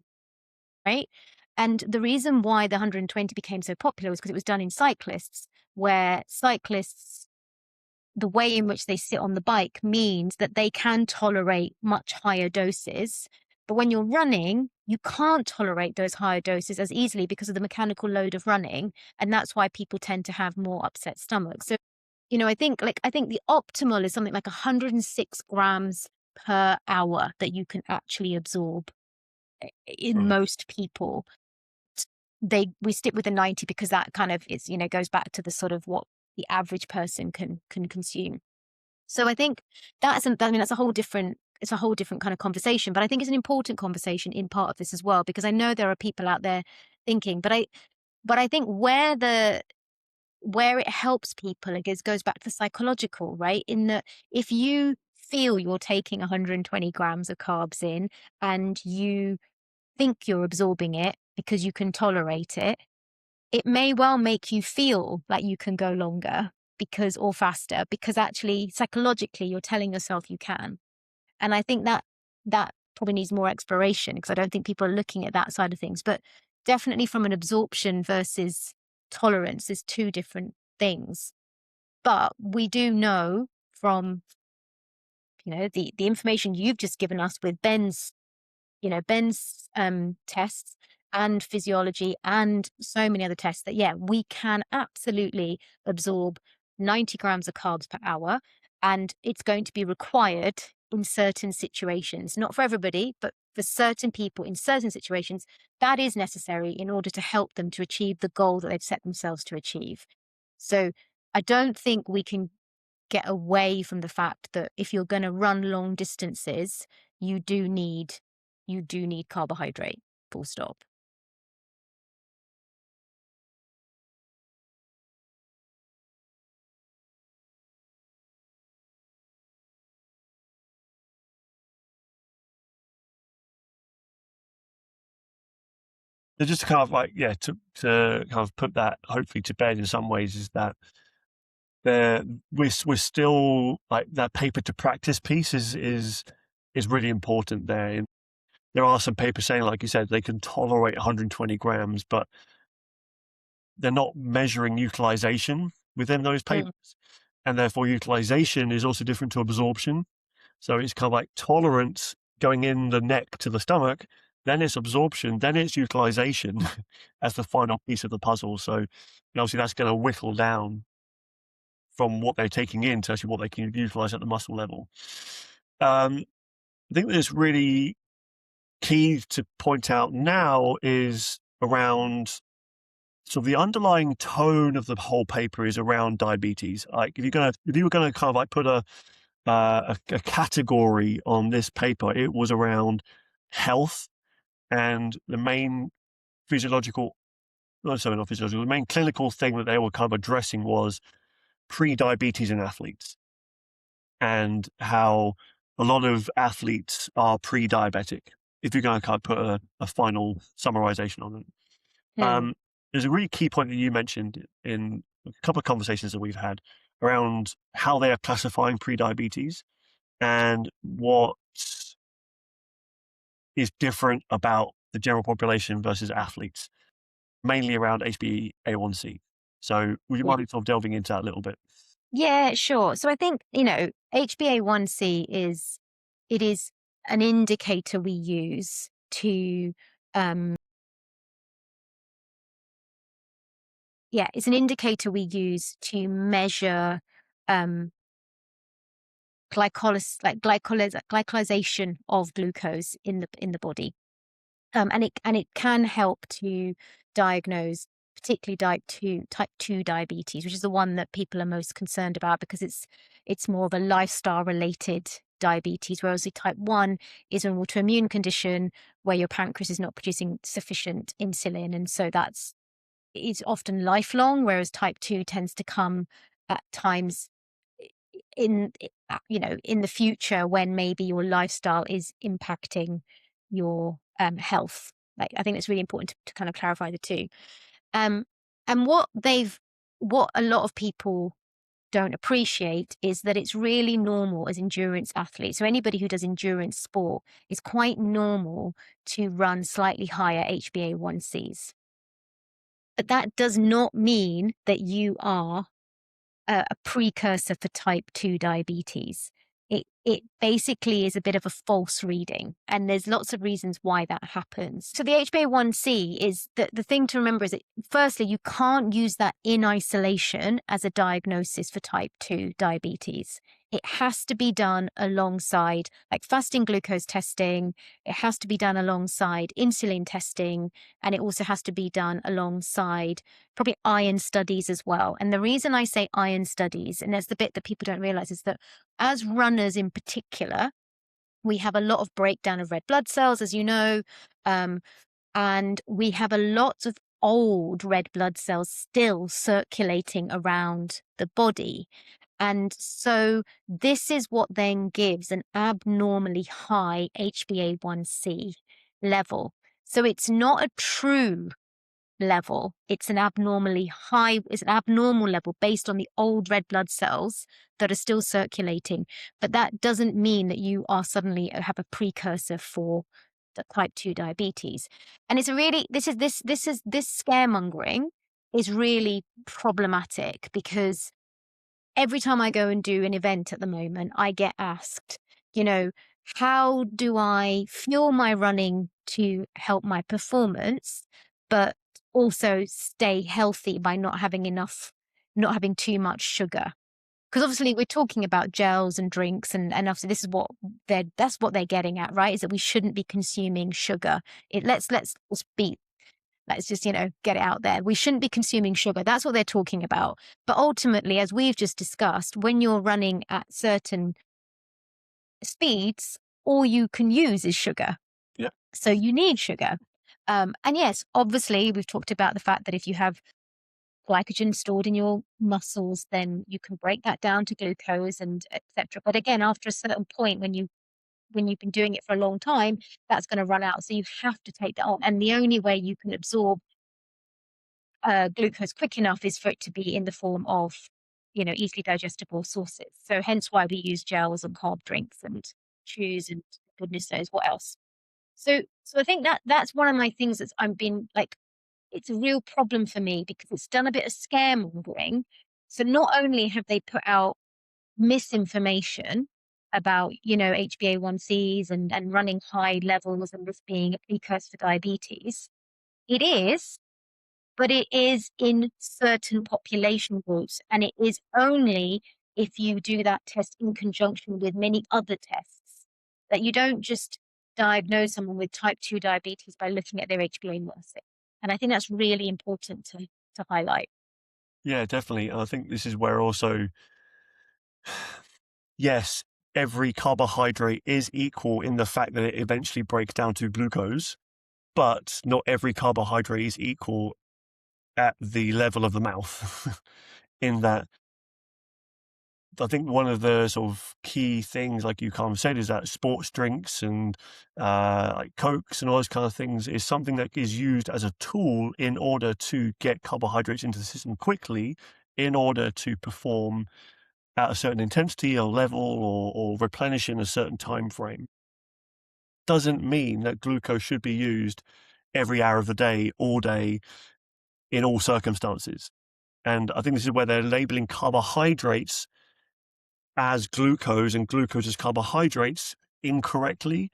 right? And the reason why the 120 became so popular was because it was done in cyclists, where cyclists, the way in which they sit on the bike means that they can tolerate much higher doses. But when you're running, you can't tolerate those higher doses as easily because of the mechanical load of running. And that's why people tend to have more upset stomachs. So, I think the optimal is something like 106 grams per hour that you can actually absorb in most people. We stick with the 90 because that kind of is, goes back to the sort of what the average person can consume. So I think that's a whole different kind of conversation, but I think it's an important conversation in part of this as well, because I know there are people out there thinking, but I think where it helps people, it goes back to the psychological, right? In that if you feel you're taking 120 grams of carbs in and you think you're absorbing it because you can tolerate it, it may well make you feel like you can go longer or faster, because actually psychologically you're telling yourself you can. And I think that probably needs more exploration because I don't think people are looking at that side of things. But definitely from an absorption versus tolerance is two different things. But we do know from, the information you've just given us with Ben's tests and physiology and so many other tests that, yeah, we can absolutely absorb 90 grams of carbs per hour. And it's going to be required in certain situations, not for everybody, but for certain people in certain situations, that is necessary in order to help them to achieve the goal that they've set themselves to achieve. So I don't think we can get away from the fact that if you're going to run long distances, you do need carbohydrate, full stop. Just to kind of like, to kind of put that hopefully to bed in some ways, is that we're still like that paper to practice piece is really important there. And there are some papers saying, like you said, they can tolerate 120 grams, but they're not measuring utilization within those papers. And therefore utilization is also different to absorption. So it's kind of like tolerance going in the neck to the stomach, then it's absorption, then it's utilization as the final piece of the puzzle. So obviously that's going to whittle down from what they're taking in to actually what they can utilize at the muscle level. I think that's really key to point out now is around sort of the underlying tone of the whole paper is around diabetes. Like if you were gonna kind of like put a category on this paper, it was around health, and the main the main clinical thing that they were kind of addressing was pre-diabetes in athletes, and how a lot of athletes are pre-diabetic, if you're going to kind of put a final summarization on it. There's a really key point that you mentioned in a couple of conversations that we've had around how they are classifying pre-diabetes and what is different about the general population versus athletes, mainly around HbA1c. So would you mind sort of delving into that a little bit? Yeah, sure. So I think, HbA1c is an indicator we use to it's an indicator we use to measure glycosylation of glucose in the body. And it can help to diagnose particularly type 2 diabetes, which is the one that people are most concerned about because it's more of a lifestyle related diabetes, whereas the type 1 is an autoimmune condition where your pancreas is not producing sufficient insulin, and so it's often lifelong, whereas type 2 tends to come at times in the future when maybe your lifestyle is impacting your health. Like, I think it's really important to kind of clarify the two. And what a lot of people don't appreciate is that it's really normal as endurance athletes. So anybody who does endurance sport, is quite normal to run slightly higher HbA1cs. But that does not mean that you are a precursor for type 2 diabetes. It basically is a bit of a false reading, and there's lots of reasons why that happens. So the HbA1c is the thing to remember is that firstly, you can't use that in isolation as a diagnosis for type 2 diabetes. It has to be done alongside like fasting glucose testing. It has to be done alongside insulin testing, and it also has to be done alongside probably iron studies as well. And the reason I say iron studies, and there's the bit that people don't realize, is that as runners in particular, we have a lot of breakdown of red blood cells, as you know, and we have a lot of old red blood cells still circulating around the body. And so this is what then gives an abnormally high HbA1c level. So it's not a true level. It's an abnormal level based on the old red blood cells that are still circulating. But that doesn't mean that you are suddenly have a precursor for the type 2 diabetes. And it's this scaremongering is really problematic because every time I go and do an event at the moment, I get asked, how do I fuel my running to help my performance, but also stay healthy by not having too much sugar? Because obviously we're talking about gels and drinks, and obviously this is that's what they're getting at, right? Is that we shouldn't be consuming sugar. Let's just, get it out there. We shouldn't be consuming sugar. That's what they're talking about. But ultimately, as we've just discussed, when you're running at certain speeds, all you can use is sugar. Yeah. So you need sugar. And yes, obviously, we've talked about the fact that if you have glycogen stored in your muscles, then you can break that down to glucose and etc. But again, after a certain point, when you've been doing it for a long time, that's going to run out. So you have to take that on. And the only way you can absorb glucose quick enough is for it to be in the form of, easily digestible sources. So hence why we use gels and carb drinks and chews and goodness knows what else. So I think that's one of my things that's I've been like, it's a real problem for me because it's done a bit of scaremongering. So not only have they put out misinformation about, HbA1cs and running high levels and this being a precursor for diabetes, it is, but it is in certain population groups. And it is only if you do that test in conjunction with many other tests, that you don't just diagnose someone with type 2 diabetes by looking at their HbA1c. And I think that's really important to highlight. Yeah, definitely. And I think this is where also, yes, every carbohydrate is equal in the fact that it eventually breaks down to glucose, but not every carbohydrate is equal at the level of the mouth. In that, I think one of the sort of key things, like you kind of said, is that sports drinks and like Cokes and all those kind of things is something that is used as a tool in order to get carbohydrates into the system quickly, in order to perform at a certain intensity or level, or replenish in a certain time frame. Doesn't mean that glucose should be used every hour of the day, all day, in all circumstances. And I think this is where they're labeling carbohydrates as glucose and glucose as carbohydrates incorrectly,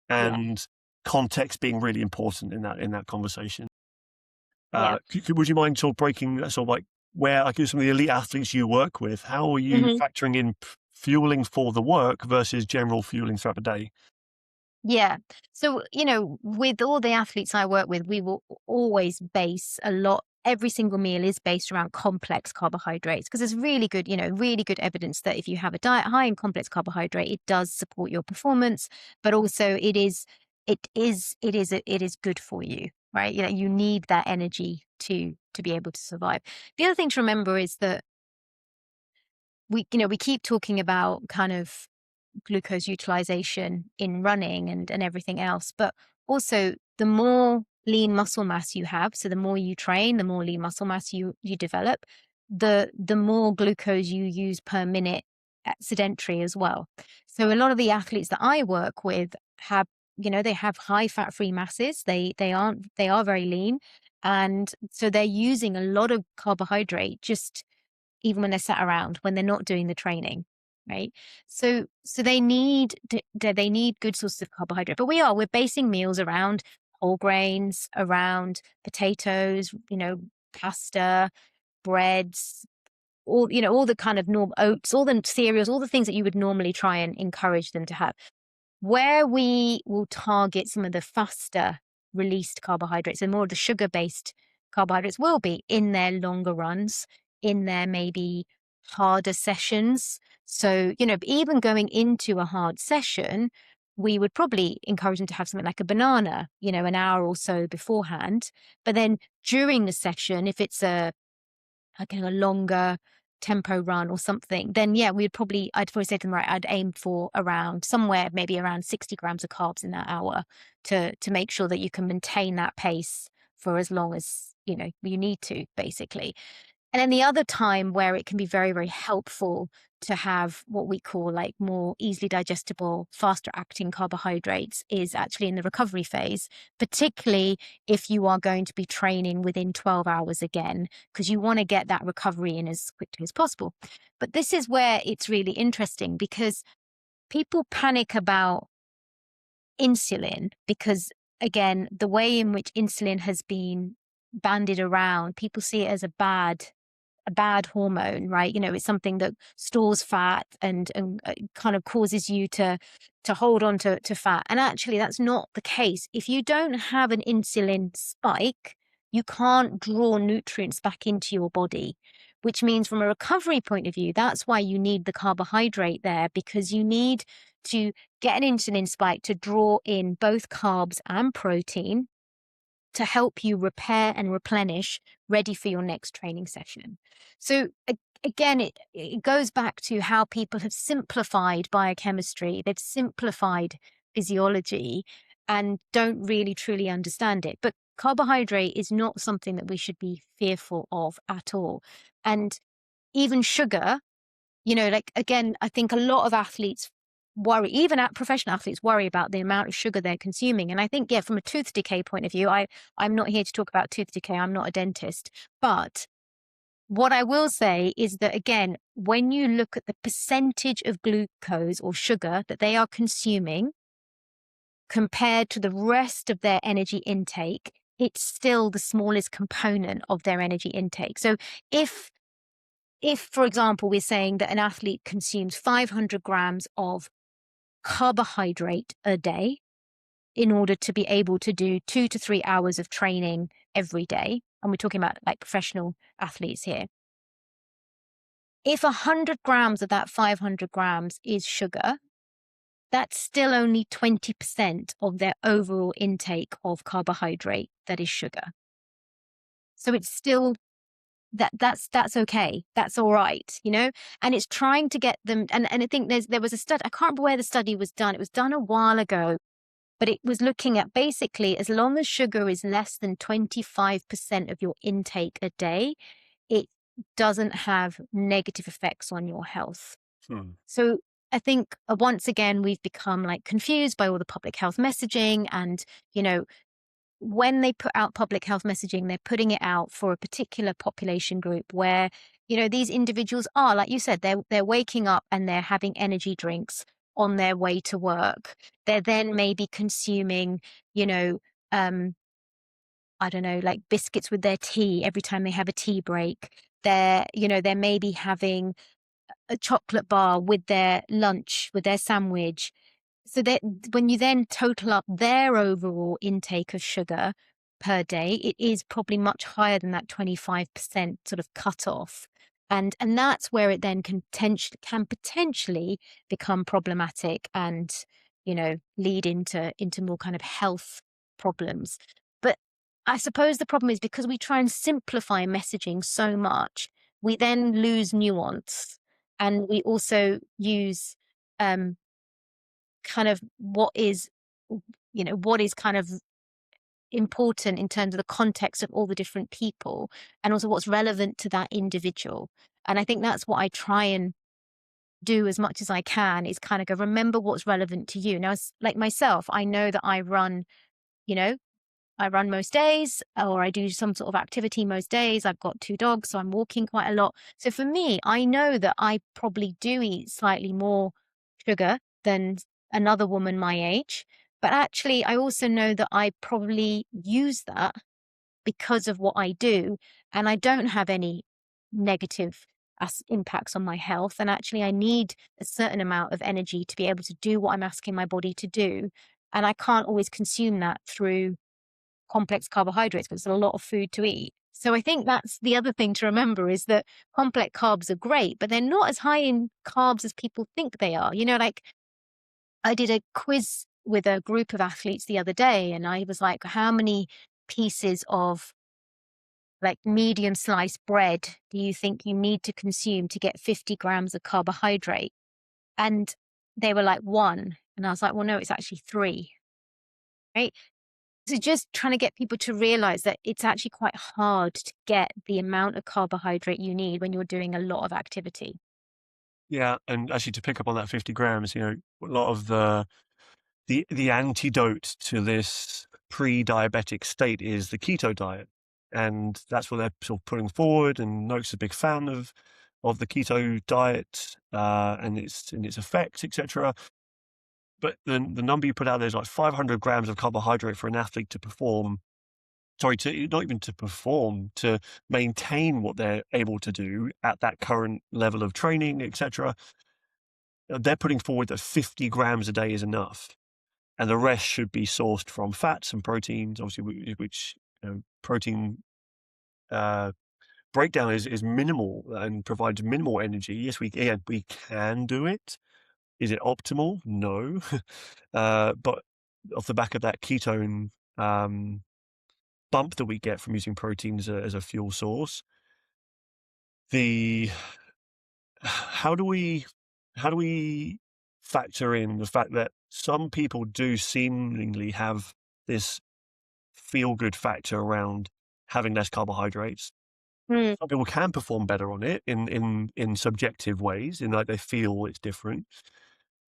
Yeah. and context being really important in that conversation. Yeah. Would you mind sort of breaking that, sort of like where, like, some of the elite athletes you work with, how are you Mhm. factoring in fueling for the work versus general fueling throughout the day? Yeah. So, with all the athletes I work with, we will always base every single meal is based around complex carbohydrates because there's really good evidence that if you have a diet high in complex carbohydrate, it does support your performance, but also it is good for you, right? You need that energy to be able to survive. The other thing to remember is that we keep talking about kind of glucose utilization in running and everything else. But also, the more lean muscle mass you have, so the more you train, the more lean muscle mass you develop, the more glucose you use per minute sedentary as well. So a lot of the athletes that I work with have, they have high fat free masses. They are very lean. And so they're using a lot of carbohydrate just even when they're sat around, when they're not doing the training, right? So they need good sources of carbohydrate. But we're basing meals around whole grains, around potatoes, pasta, breads, all the kind of normal oats, all the cereals, all the things that you would normally try and encourage them to have. Where we will target some of the faster released carbohydrates and more of the sugar-based carbohydrates will be in their longer runs, in their maybe harder sessions. So, even going into a hard session, we would probably encourage them to have something like a banana, an hour or so beforehand. But then during the session, if it's a longer tempo run or something, then yeah, I'd probably say to them, right, I'd aim for maybe around 60 grams of carbs in that hour to make sure that you can maintain that pace for as long as, you need to, basically. And then the other time where it can be very, very helpful to have what we call like more easily digestible, faster acting carbohydrates is actually in the recovery phase, particularly if you are going to be training within 12 hours again, because you want to get that recovery in as quickly as possible. But this is where it's really interesting because people panic about insulin because, again, the way in which insulin has been bandied around, people see it as a bad hormone, right? It's something that stores fat and kind of causes you to hold on to fat. And actually, that's not the case. If you don't have an insulin spike, you can't draw nutrients back into your body, which means from a recovery point of view, that's why you need the carbohydrate there, because you need to get an insulin spike to draw in both carbs and protein to help you repair and replenish, ready for your next training session. So again, it goes back to how people have simplified biochemistry, they've simplified physiology and don't really truly understand it. But carbohydrate is not something that we should be fearful of at all. And even sugar, like, again, I think a lot of athletes worry, even professional athletes worry about the amount of sugar they're consuming. And I think, yeah, from a tooth decay point of view, I'm not here to talk about tooth decay. I'm not a dentist. But what I will say is that, again, when you look at the percentage of glucose or sugar that they are consuming compared to the rest of their energy intake, it's still the smallest component of their energy intake. So if, for example, we're saying that an athlete consumes 500 grams of carbohydrate a day in order to be able to do 2 to 3 hours of training every day, and we're talking about like professional athletes here, if 100 grams of that 500 grams is sugar, that's still only 20% of their overall intake of carbohydrate that is sugar. So it's still that's okay. That's all right, and it's trying to get them. And I think there was a study, I can't remember where the study was done. It was done a while ago, but it was looking at basically, as long as sugar is less than 25% of your intake a day, it doesn't have negative effects on your health. So I think once again, we've become like confused by all the public health messaging, and, when they put out public health messaging, they're putting it out for a particular population group where, these individuals are, like you said, they're waking up and they're having energy drinks on their way to work. They're then maybe consuming, I don't know, like biscuits with their tea every time they have a tea break. They're maybe having a chocolate bar with their lunch, with their sandwich. So that when you then total up their overall intake of sugar per day, it is probably much higher than that 25% sort of cutoff. And that's where it then can potentially become problematic and, lead into more kind of health problems. But I suppose the problem is, because we try and simplify messaging so much, we then lose nuance, and we also use kind of what is kind of important in terms of the context of all the different people, and also what's relevant to that individual. And I think that's what I try and do as much as I can, is kind of go, remember what's relevant to you. Now, like myself, I know that I run most days, or I do some sort of activity most days. I've got 2 dogs, so I'm walking quite a lot. So for me, I know that I probably do eat slightly more sugar than another woman my age. But actually, I also know that I probably use that because of what I do, and I don't have any negative impacts on my health. And actually, I need a certain amount of energy to be able to do what I'm asking my body to do. And I can't always consume that through complex carbohydrates, because there's a lot of food to eat. So I think that's the other thing to remember, is that complex carbs are great, but they're not as high in carbs as people think they are. Like, I did a quiz with a group of athletes the other day, and I was like, how many pieces of like medium sliced bread do you think you need to consume to get 50 grams of carbohydrate? And they were like, 1. And I was like, well, no, it's actually 3. Right. So just trying to get people to realize that it's actually quite hard to get the amount of carbohydrate you need when you're doing a lot of activity. Yeah, and actually to pick up on that 50 grams, a lot of the antidote to this pre-diabetic state is the keto diet, and that's what they're sort of putting forward. And Noakes is a big fan of the keto diet and its effects, etc. But the number you put out there is like 500 grams of carbohydrate for an athlete to perform. Sorry, to not even to perform, to maintain what they're able to do at that current level of training, etc. They're putting forward that 50 grams a day is enough, and the rest should be sourced from fats and proteins, obviously, which protein breakdown is minimal and provides minimal energy. Yes, we can do it. Is it optimal? No. But off the back of that ketone bump that we get from using proteins as a fuel source, how do we factor in the fact that some people do seemingly have this feel-good factor around having less carbohydrates, Mm. Some people can perform better on it in subjective ways, in like they feel it's different.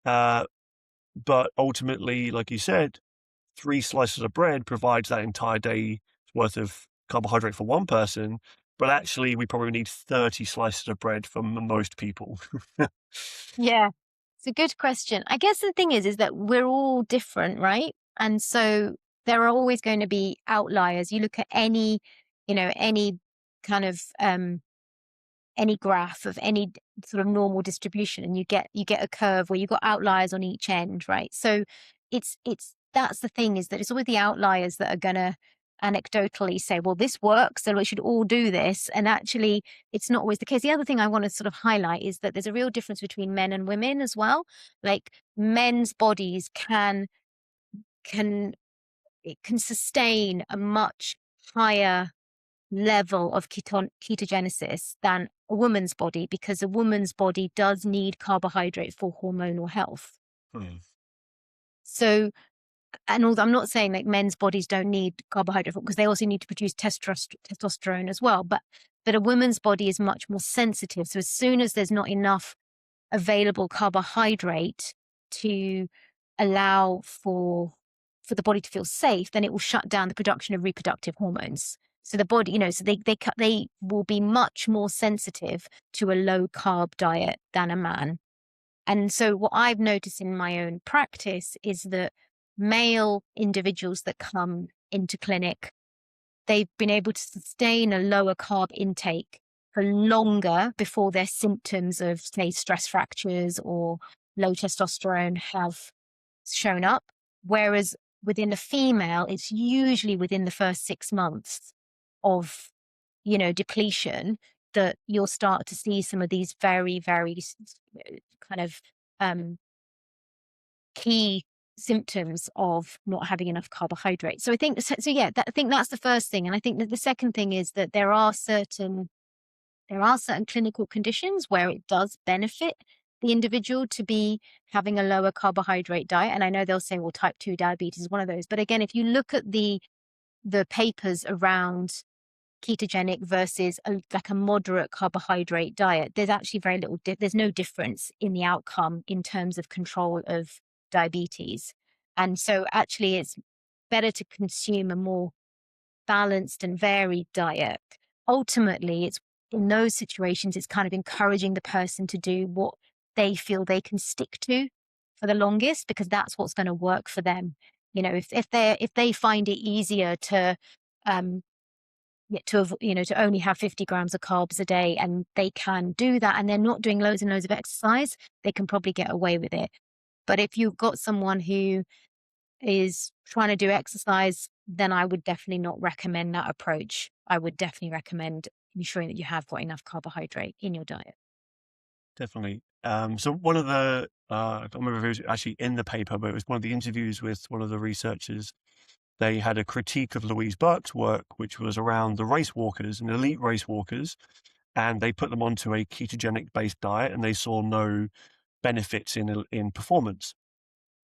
But ultimately, like you said, 3 slices of bread provides that entire day's worth of carbohydrate for one person, but actually we probably need 30 slices of bread for most people. Yeah, it's a good question. I guess the thing is that we're all different, right? And so there are always going to be outliers. You look at any, any kind of any graph of any sort of normal distribution, and you get a curve where you've got outliers on each end, right? So it's that's the thing, is that it's always the outliers that are gonna anecdotally say, well, this works, so we should all do this. And actually it's not always the case. The other thing I want to sort of highlight is that there's a real difference between men and women as well. Like men's bodies can it can sustain a much higher level of ketogenesis than a woman's body, because a woman's body does need carbohydrate for hormonal health. Hmm. So, and although I'm not saying like men's bodies don't need carbohydrate, because they also need to produce testosterone as well, but a woman's body is much more sensitive. So as soon as there's not enough available carbohydrate to allow for the body to feel safe, then it will shut down the production of reproductive hormones. So the body, so they will be much more sensitive to a low carb diet than a man. And so what I've noticed in my own practice is that male individuals that come into clinic, they've been able to sustain a lower carb intake for longer before their symptoms of, say, stress fractures or low testosterone have shown up. Whereas within a female, it's usually within the first 6 months of, depletion, that you'll start to see some of these very, very kind of key symptoms of not having enough carbohydrate. So I think, so yeah, I think that's the first thing. And I think that the second thing is that there are certain clinical conditions where it does benefit the individual to be having a lower carbohydrate diet. And I know they'll say, well, type 2 diabetes is one of those. But again, if you look at the papers around ketogenic versus like a moderate carbohydrate diet, there's actually very little, there's no difference in the outcome in terms of control of diabetes. And so actually it's better to consume a more balanced and varied diet. Ultimately, it's in those situations, it's kind of encouraging the person to do what they feel they can stick to for the longest, because that's what's going to work for them. If they find it easier to to only have 50 grams of carbs a day, and they can do that, and they're not doing loads and loads of exercise, they can probably get away with it. But if you've got someone who is trying to do exercise, then I would definitely not recommend that approach. I would definitely recommend ensuring that you have got enough carbohydrate in your diet. Definitely. So one of the, I can't remember if it was actually in the paper, but it was one of the interviews with one of the researchers. They had a critique of Louise Burke's work, which was around the race walkers and elite race walkers, and they put them onto a ketogenic-based diet, and they saw no benefits in performance.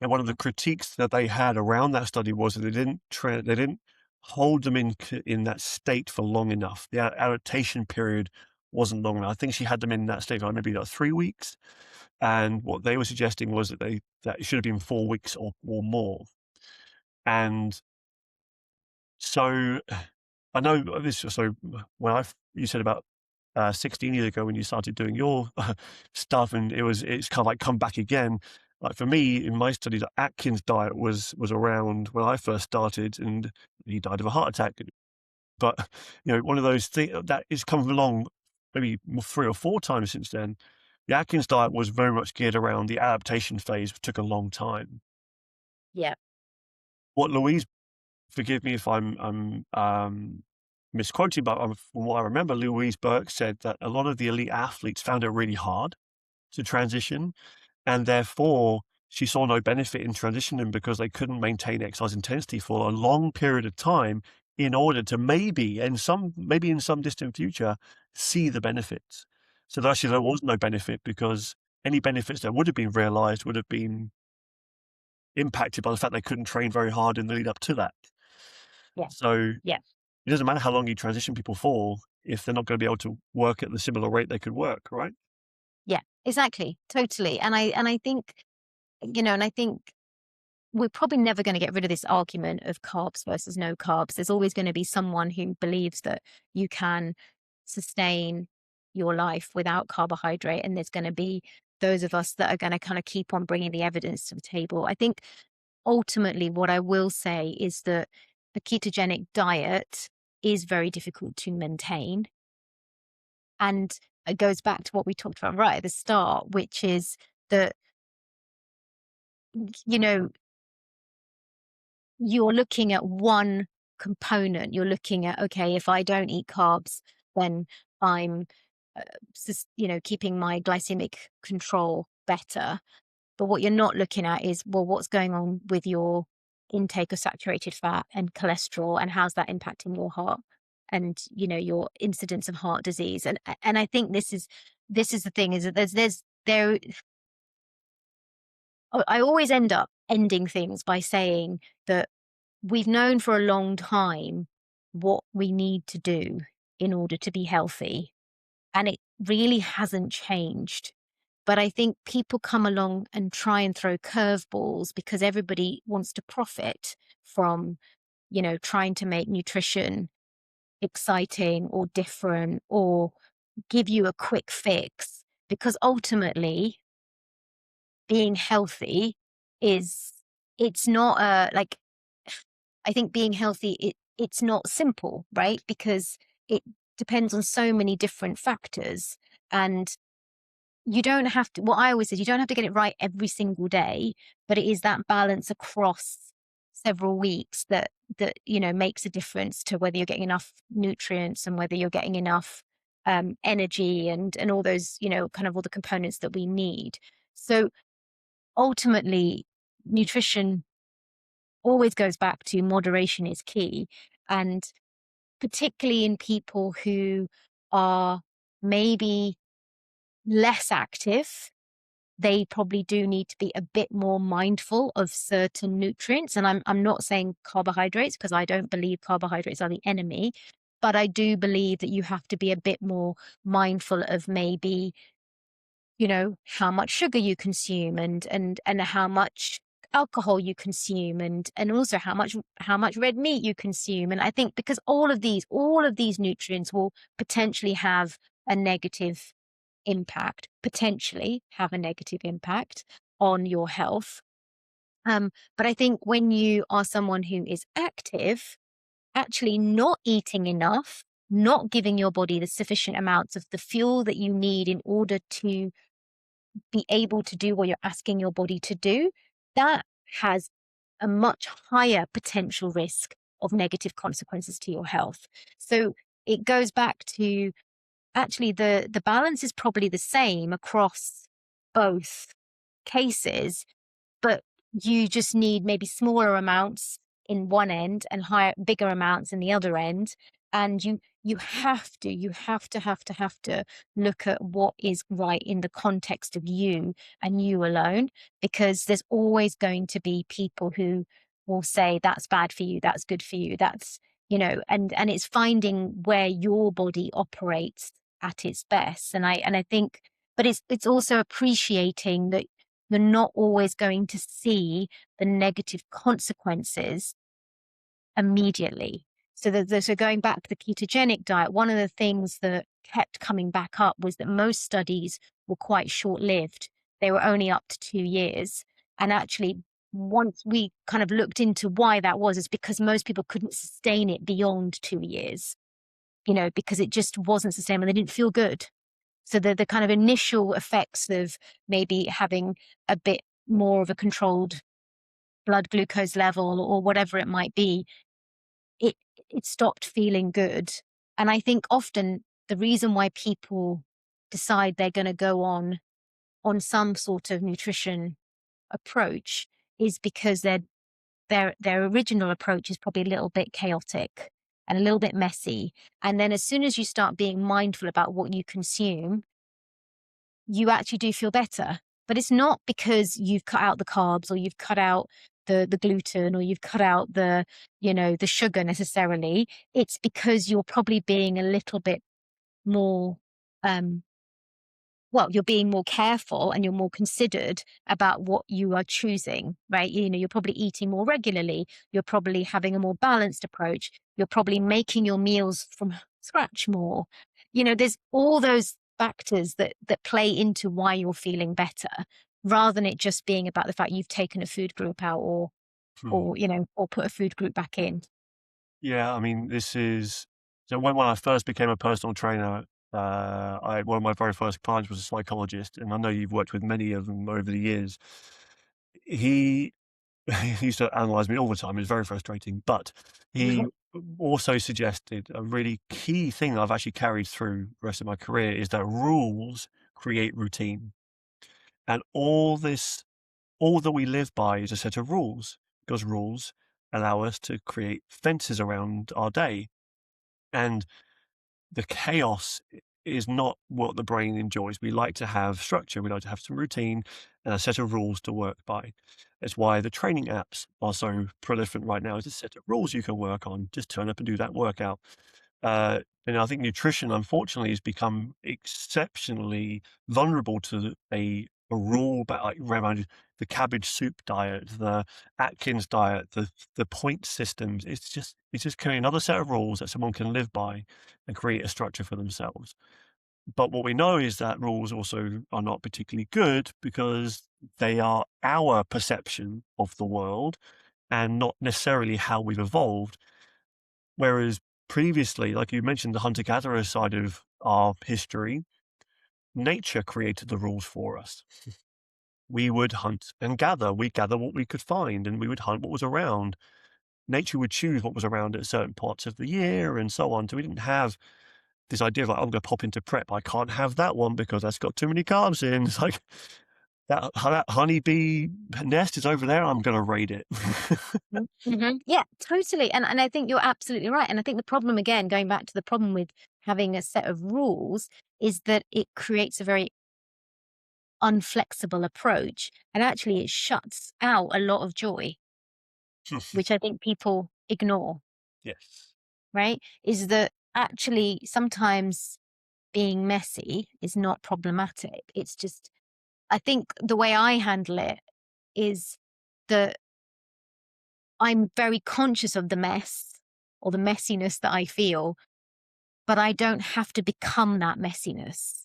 And one of the critiques that they had around that study was that they didn't hold them in that state for long enough. The adaptation period wasn't long enough. I think she had them in that state for maybe like 3 weeks, and what they were suggesting was that it should have been 4 weeks or more. And so I know this. So when you said about 16 years ago when you started doing your stuff, and it's kind of like come back again. Like for me, in my studies, Atkins' diet was around when I first started, and he died of a heart attack. But one of those things that has come along maybe 3 or 4 times since then. The Atkins diet was very much geared around the adaptation phase, which took a long time. Yeah. What Louise, forgive me if I'm misquoting, but from what I remember, Louise Burke said that a lot of the elite athletes found it really hard to transition, and therefore she saw no benefit in transitioning because they couldn't maintain exercise intensity for a long period of time in order to maybe in some distant future see the benefits. So that actually there was no benefit, because any benefits that would have been realized would have been impacted by the fact they couldn't train very hard in the lead up to that. Yeah. So Yeah. it doesn't matter how long you transition people for, if they're not going to be able to work at the similar rate they could work, right? Yeah, exactly. Totally. And I think, and I think we're probably never going to get rid of this argument of carbs versus no carbs. There's always going to be someone who believes that you can sustain your life without carbohydrate. And there's going to be those of us that are going to kind of keep on bringing the evidence to the table. I think ultimately what I will say is that a ketogenic diet is very difficult to maintain. And it goes back to what we talked about right at the start, which is that, you're looking at one component. You're looking at, okay, if I don't eat carbs, then I'm, keeping my glycemic control better. But what you're not looking at is, well, what's going on with your intake of saturated fat and cholesterol, and how's that impacting your heart and, your incidence of heart disease. And I think this is the thing, is that I always end up ending things by saying that we've known for a long time what we need to do in order to be healthy, and it really hasn't changed. But I think people come along and try and throw curveballs because everybody wants to profit from, trying to make nutrition exciting or different or give you a quick fix. Because ultimately, being healthy it's not I think being healthy, it's not simple, right? Because it depends on so many different factors. And you don't have to, what I always say, you don't have to get it right every single day, but it is that balance across several weeks that makes a difference to whether you're getting enough nutrients and whether you're getting enough energy and all those, kind of all the components that we need. So ultimately, nutrition always goes back to moderation is key. And particularly in people who are maybe less active, they probably do need to be a bit more mindful of certain nutrients. And I'm not saying carbohydrates, because I don't believe carbohydrates are the enemy, but I do believe that you have to be a bit more mindful of maybe, how much sugar you consume and how much alcohol you consume and also how much red meat you consume. And I think because all of these nutrients will potentially have a negative impact, on your health. But I think when you are someone who is active, actually not eating enough, not giving your body the sufficient amounts of the fuel that you need in order to be able to do what you're asking your body to do, that has a much higher potential risk of negative consequences to your health. So it goes back to actually the balance is probably the same across both cases, but you just need maybe smaller amounts in one end and bigger amounts in the other end. And you have to look at what is right in the context of you and you alone, because there's always going to be people who will say that's bad for you, that's good for you, that's, and it's finding where your body operates at its best. And I think, but it's also appreciating that you're not always going to see the negative consequences immediately. So going back to the ketogenic diet, one of the things that kept coming back up was that most studies were quite short-lived. They were only up to 2 years. And actually, once we kind of looked into why that was, is because most people couldn't sustain it beyond 2 years, because it just wasn't sustainable. They didn't feel good. So the kind of initial effects of maybe having a bit more of a controlled blood glucose level or whatever it might be, it stopped feeling good. And I think often the reason why people decide they're going to go on some sort of nutrition approach is because their original approach is probably a little bit chaotic and a little bit messy. And then as soon as you start being mindful about what you consume, you actually do feel better. But it's not because you've cut out the carbs or you've cut out the gluten or you've cut out the sugar necessarily. It's because you're probably being a little bit more, well, you're being more careful and you're more considered about what you are choosing, right? You're probably eating more regularly. You're probably having a more balanced approach. You're probably making your meals from scratch more. There's all those factors that play into why you're feeling better, rather than it just being about the fact you've taken a food group out Hmm. or put a food group back in. Yeah, I mean, this is so when I first became a personal trainer, one of my very first clients was a psychologist, and I know you've worked with many of them over the years. He he used to analyze me all the time. It was very frustrating, but he also suggested a really key thing I've actually carried through the rest of my career is that rules create routine, and all that we live by is a set of rules, because rules allow us to create fences around our day. And the chaos is not what the brain enjoys. We like to have structure, we like to have some routine and a set of rules to work by. That's why the training apps are so prolific right now. Is a set of rules you can work on. Just turn up and do that workout. And I think nutrition, unfortunately, has become exceptionally vulnerable to a rule, but like around the cabbage soup diet, the Atkins diet, the point systems. It's just creating another set of rules that someone can live by and create a structure for themselves. But what we know is that rules also are not particularly good because they are our perception of the world and not necessarily how we've evolved. Whereas previously, like you mentioned, the hunter-gatherer side of our history, nature created the rules for us. We would hunt and gather. We'd gather what we could find and we would hunt what was around. Nature would choose what was around at certain parts of the year and so on. So we didn't have this idea of like, I'm going to pop into prep. I can't have that one because that's got too many carbs in. It's like that honeybee nest is over there. I'm going to raid it. Yeah, totally. And I think you're absolutely right. And I think the problem, again, going back to the problem with having a set of rules, is that it creates a very unflexible approach. And actually, it shuts out a lot of joy, which I think people ignore, Yes. right? Is that actually sometimes being messy is not problematic. It's just, I think the way I handle it is that I'm very conscious of the mess or the messiness that I feel, but I don't have to become that messiness,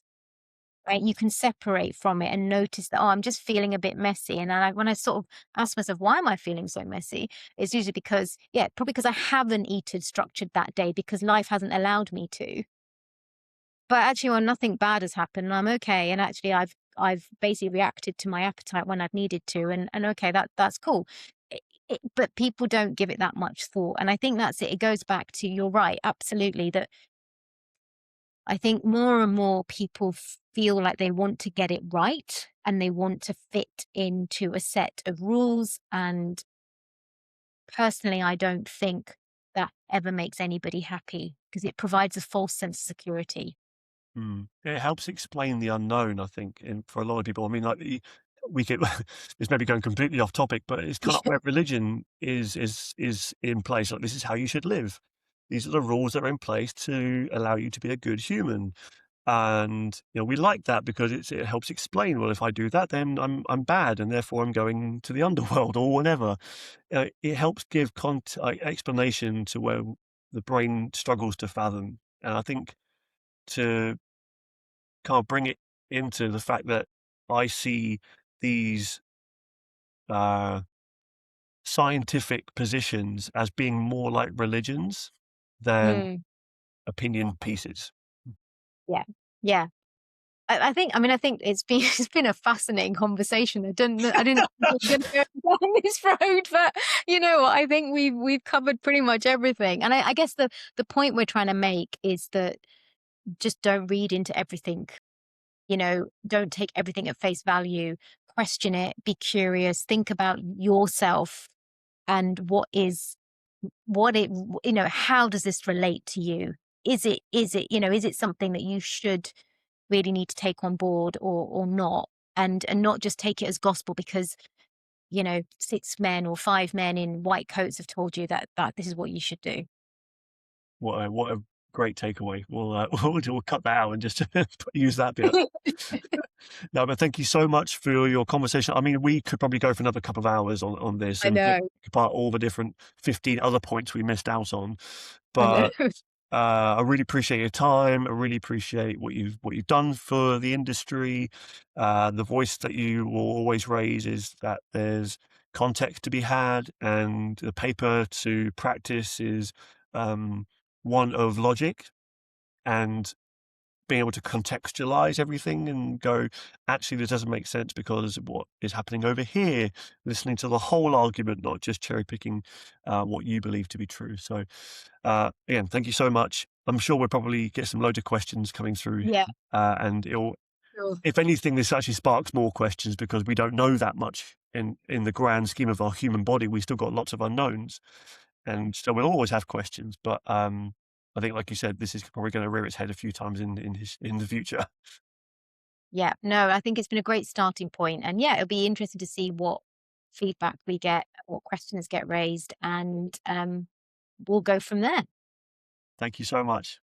right? You can separate from it and notice that, oh, I'm just feeling a bit messy. And when I sort of ask myself, why am I feeling so messy? It's usually because, yeah, probably because I haven't eaten structured that day because life hasn't allowed me to. But actually, when nothing bad has happened, I'm okay. And actually, I've basically reacted to my appetite when I've needed to, and okay, that's cool. But people don't give it that much thought, and I think that's it. It goes back to, you're right, absolutely, that I think more and more people feel like they want to get it right and they want to fit into a set of rules. And personally, I don't think that ever makes anybody happy because it provides a false sense of security. It helps explain the unknown, I think, and for a lot of people. I mean, like we get this may be going completely off topic, but it's kind of where religion is in place. Like this is how you should live. These are the rules that are in place to allow you to be a good human. And we like that because it helps explain. Well, if I do that, then I'm bad, and therefore I'm going to the underworld or whatever. It helps give explanation to where the brain struggles to fathom, and I think to kind of bring it into the fact that I see these uh, scientific positions as being more like religions than Mm, opinion pieces. yeah, yeah. I think it's been it's been a fascinating conversation. I didn't think we were going to go down this road, but you know what? I think we've covered pretty much everything. And I guess the point we're trying to make is that just don't read into everything. Don't take everything at face value. Question it. Be curious. Think about yourself and how does this relate to you? Is it something that you should really need to take on board or not? And not just take it as gospel because, 6 men or 5 men in white coats have told you that this is what you should do. What a great takeaway. We'll cut that out and just use that bit. No, but thank you so much for your conversation. I mean, we could probably go for another couple of hours on this I and know. pick apart all the different 15 other points we missed out on. I know. But I really appreciate your time. I really appreciate what you've done for the industry. The voice that you will always raise is that there's context to be had, and the paper to practice is one of logic and being able to contextualize everything and go, actually, this doesn't make sense because of what is happening over here, listening to the whole argument, not just cherry picking what you believe to be true. So, again, thank you so much. I'm sure we'll probably get some loads of questions coming through, Yeah, and sure. if anything, this actually sparks more questions because we don't know that much in the grand scheme of our human body. We still got lots of unknowns, and so we'll always have questions. But I think, like you said, this is probably going to rear its head a few times in the future. Yeah, no, I think it's been a great starting point. And yeah, it'll be interesting to see what feedback we get, what questions get raised, and we'll go from there. Thank you so much.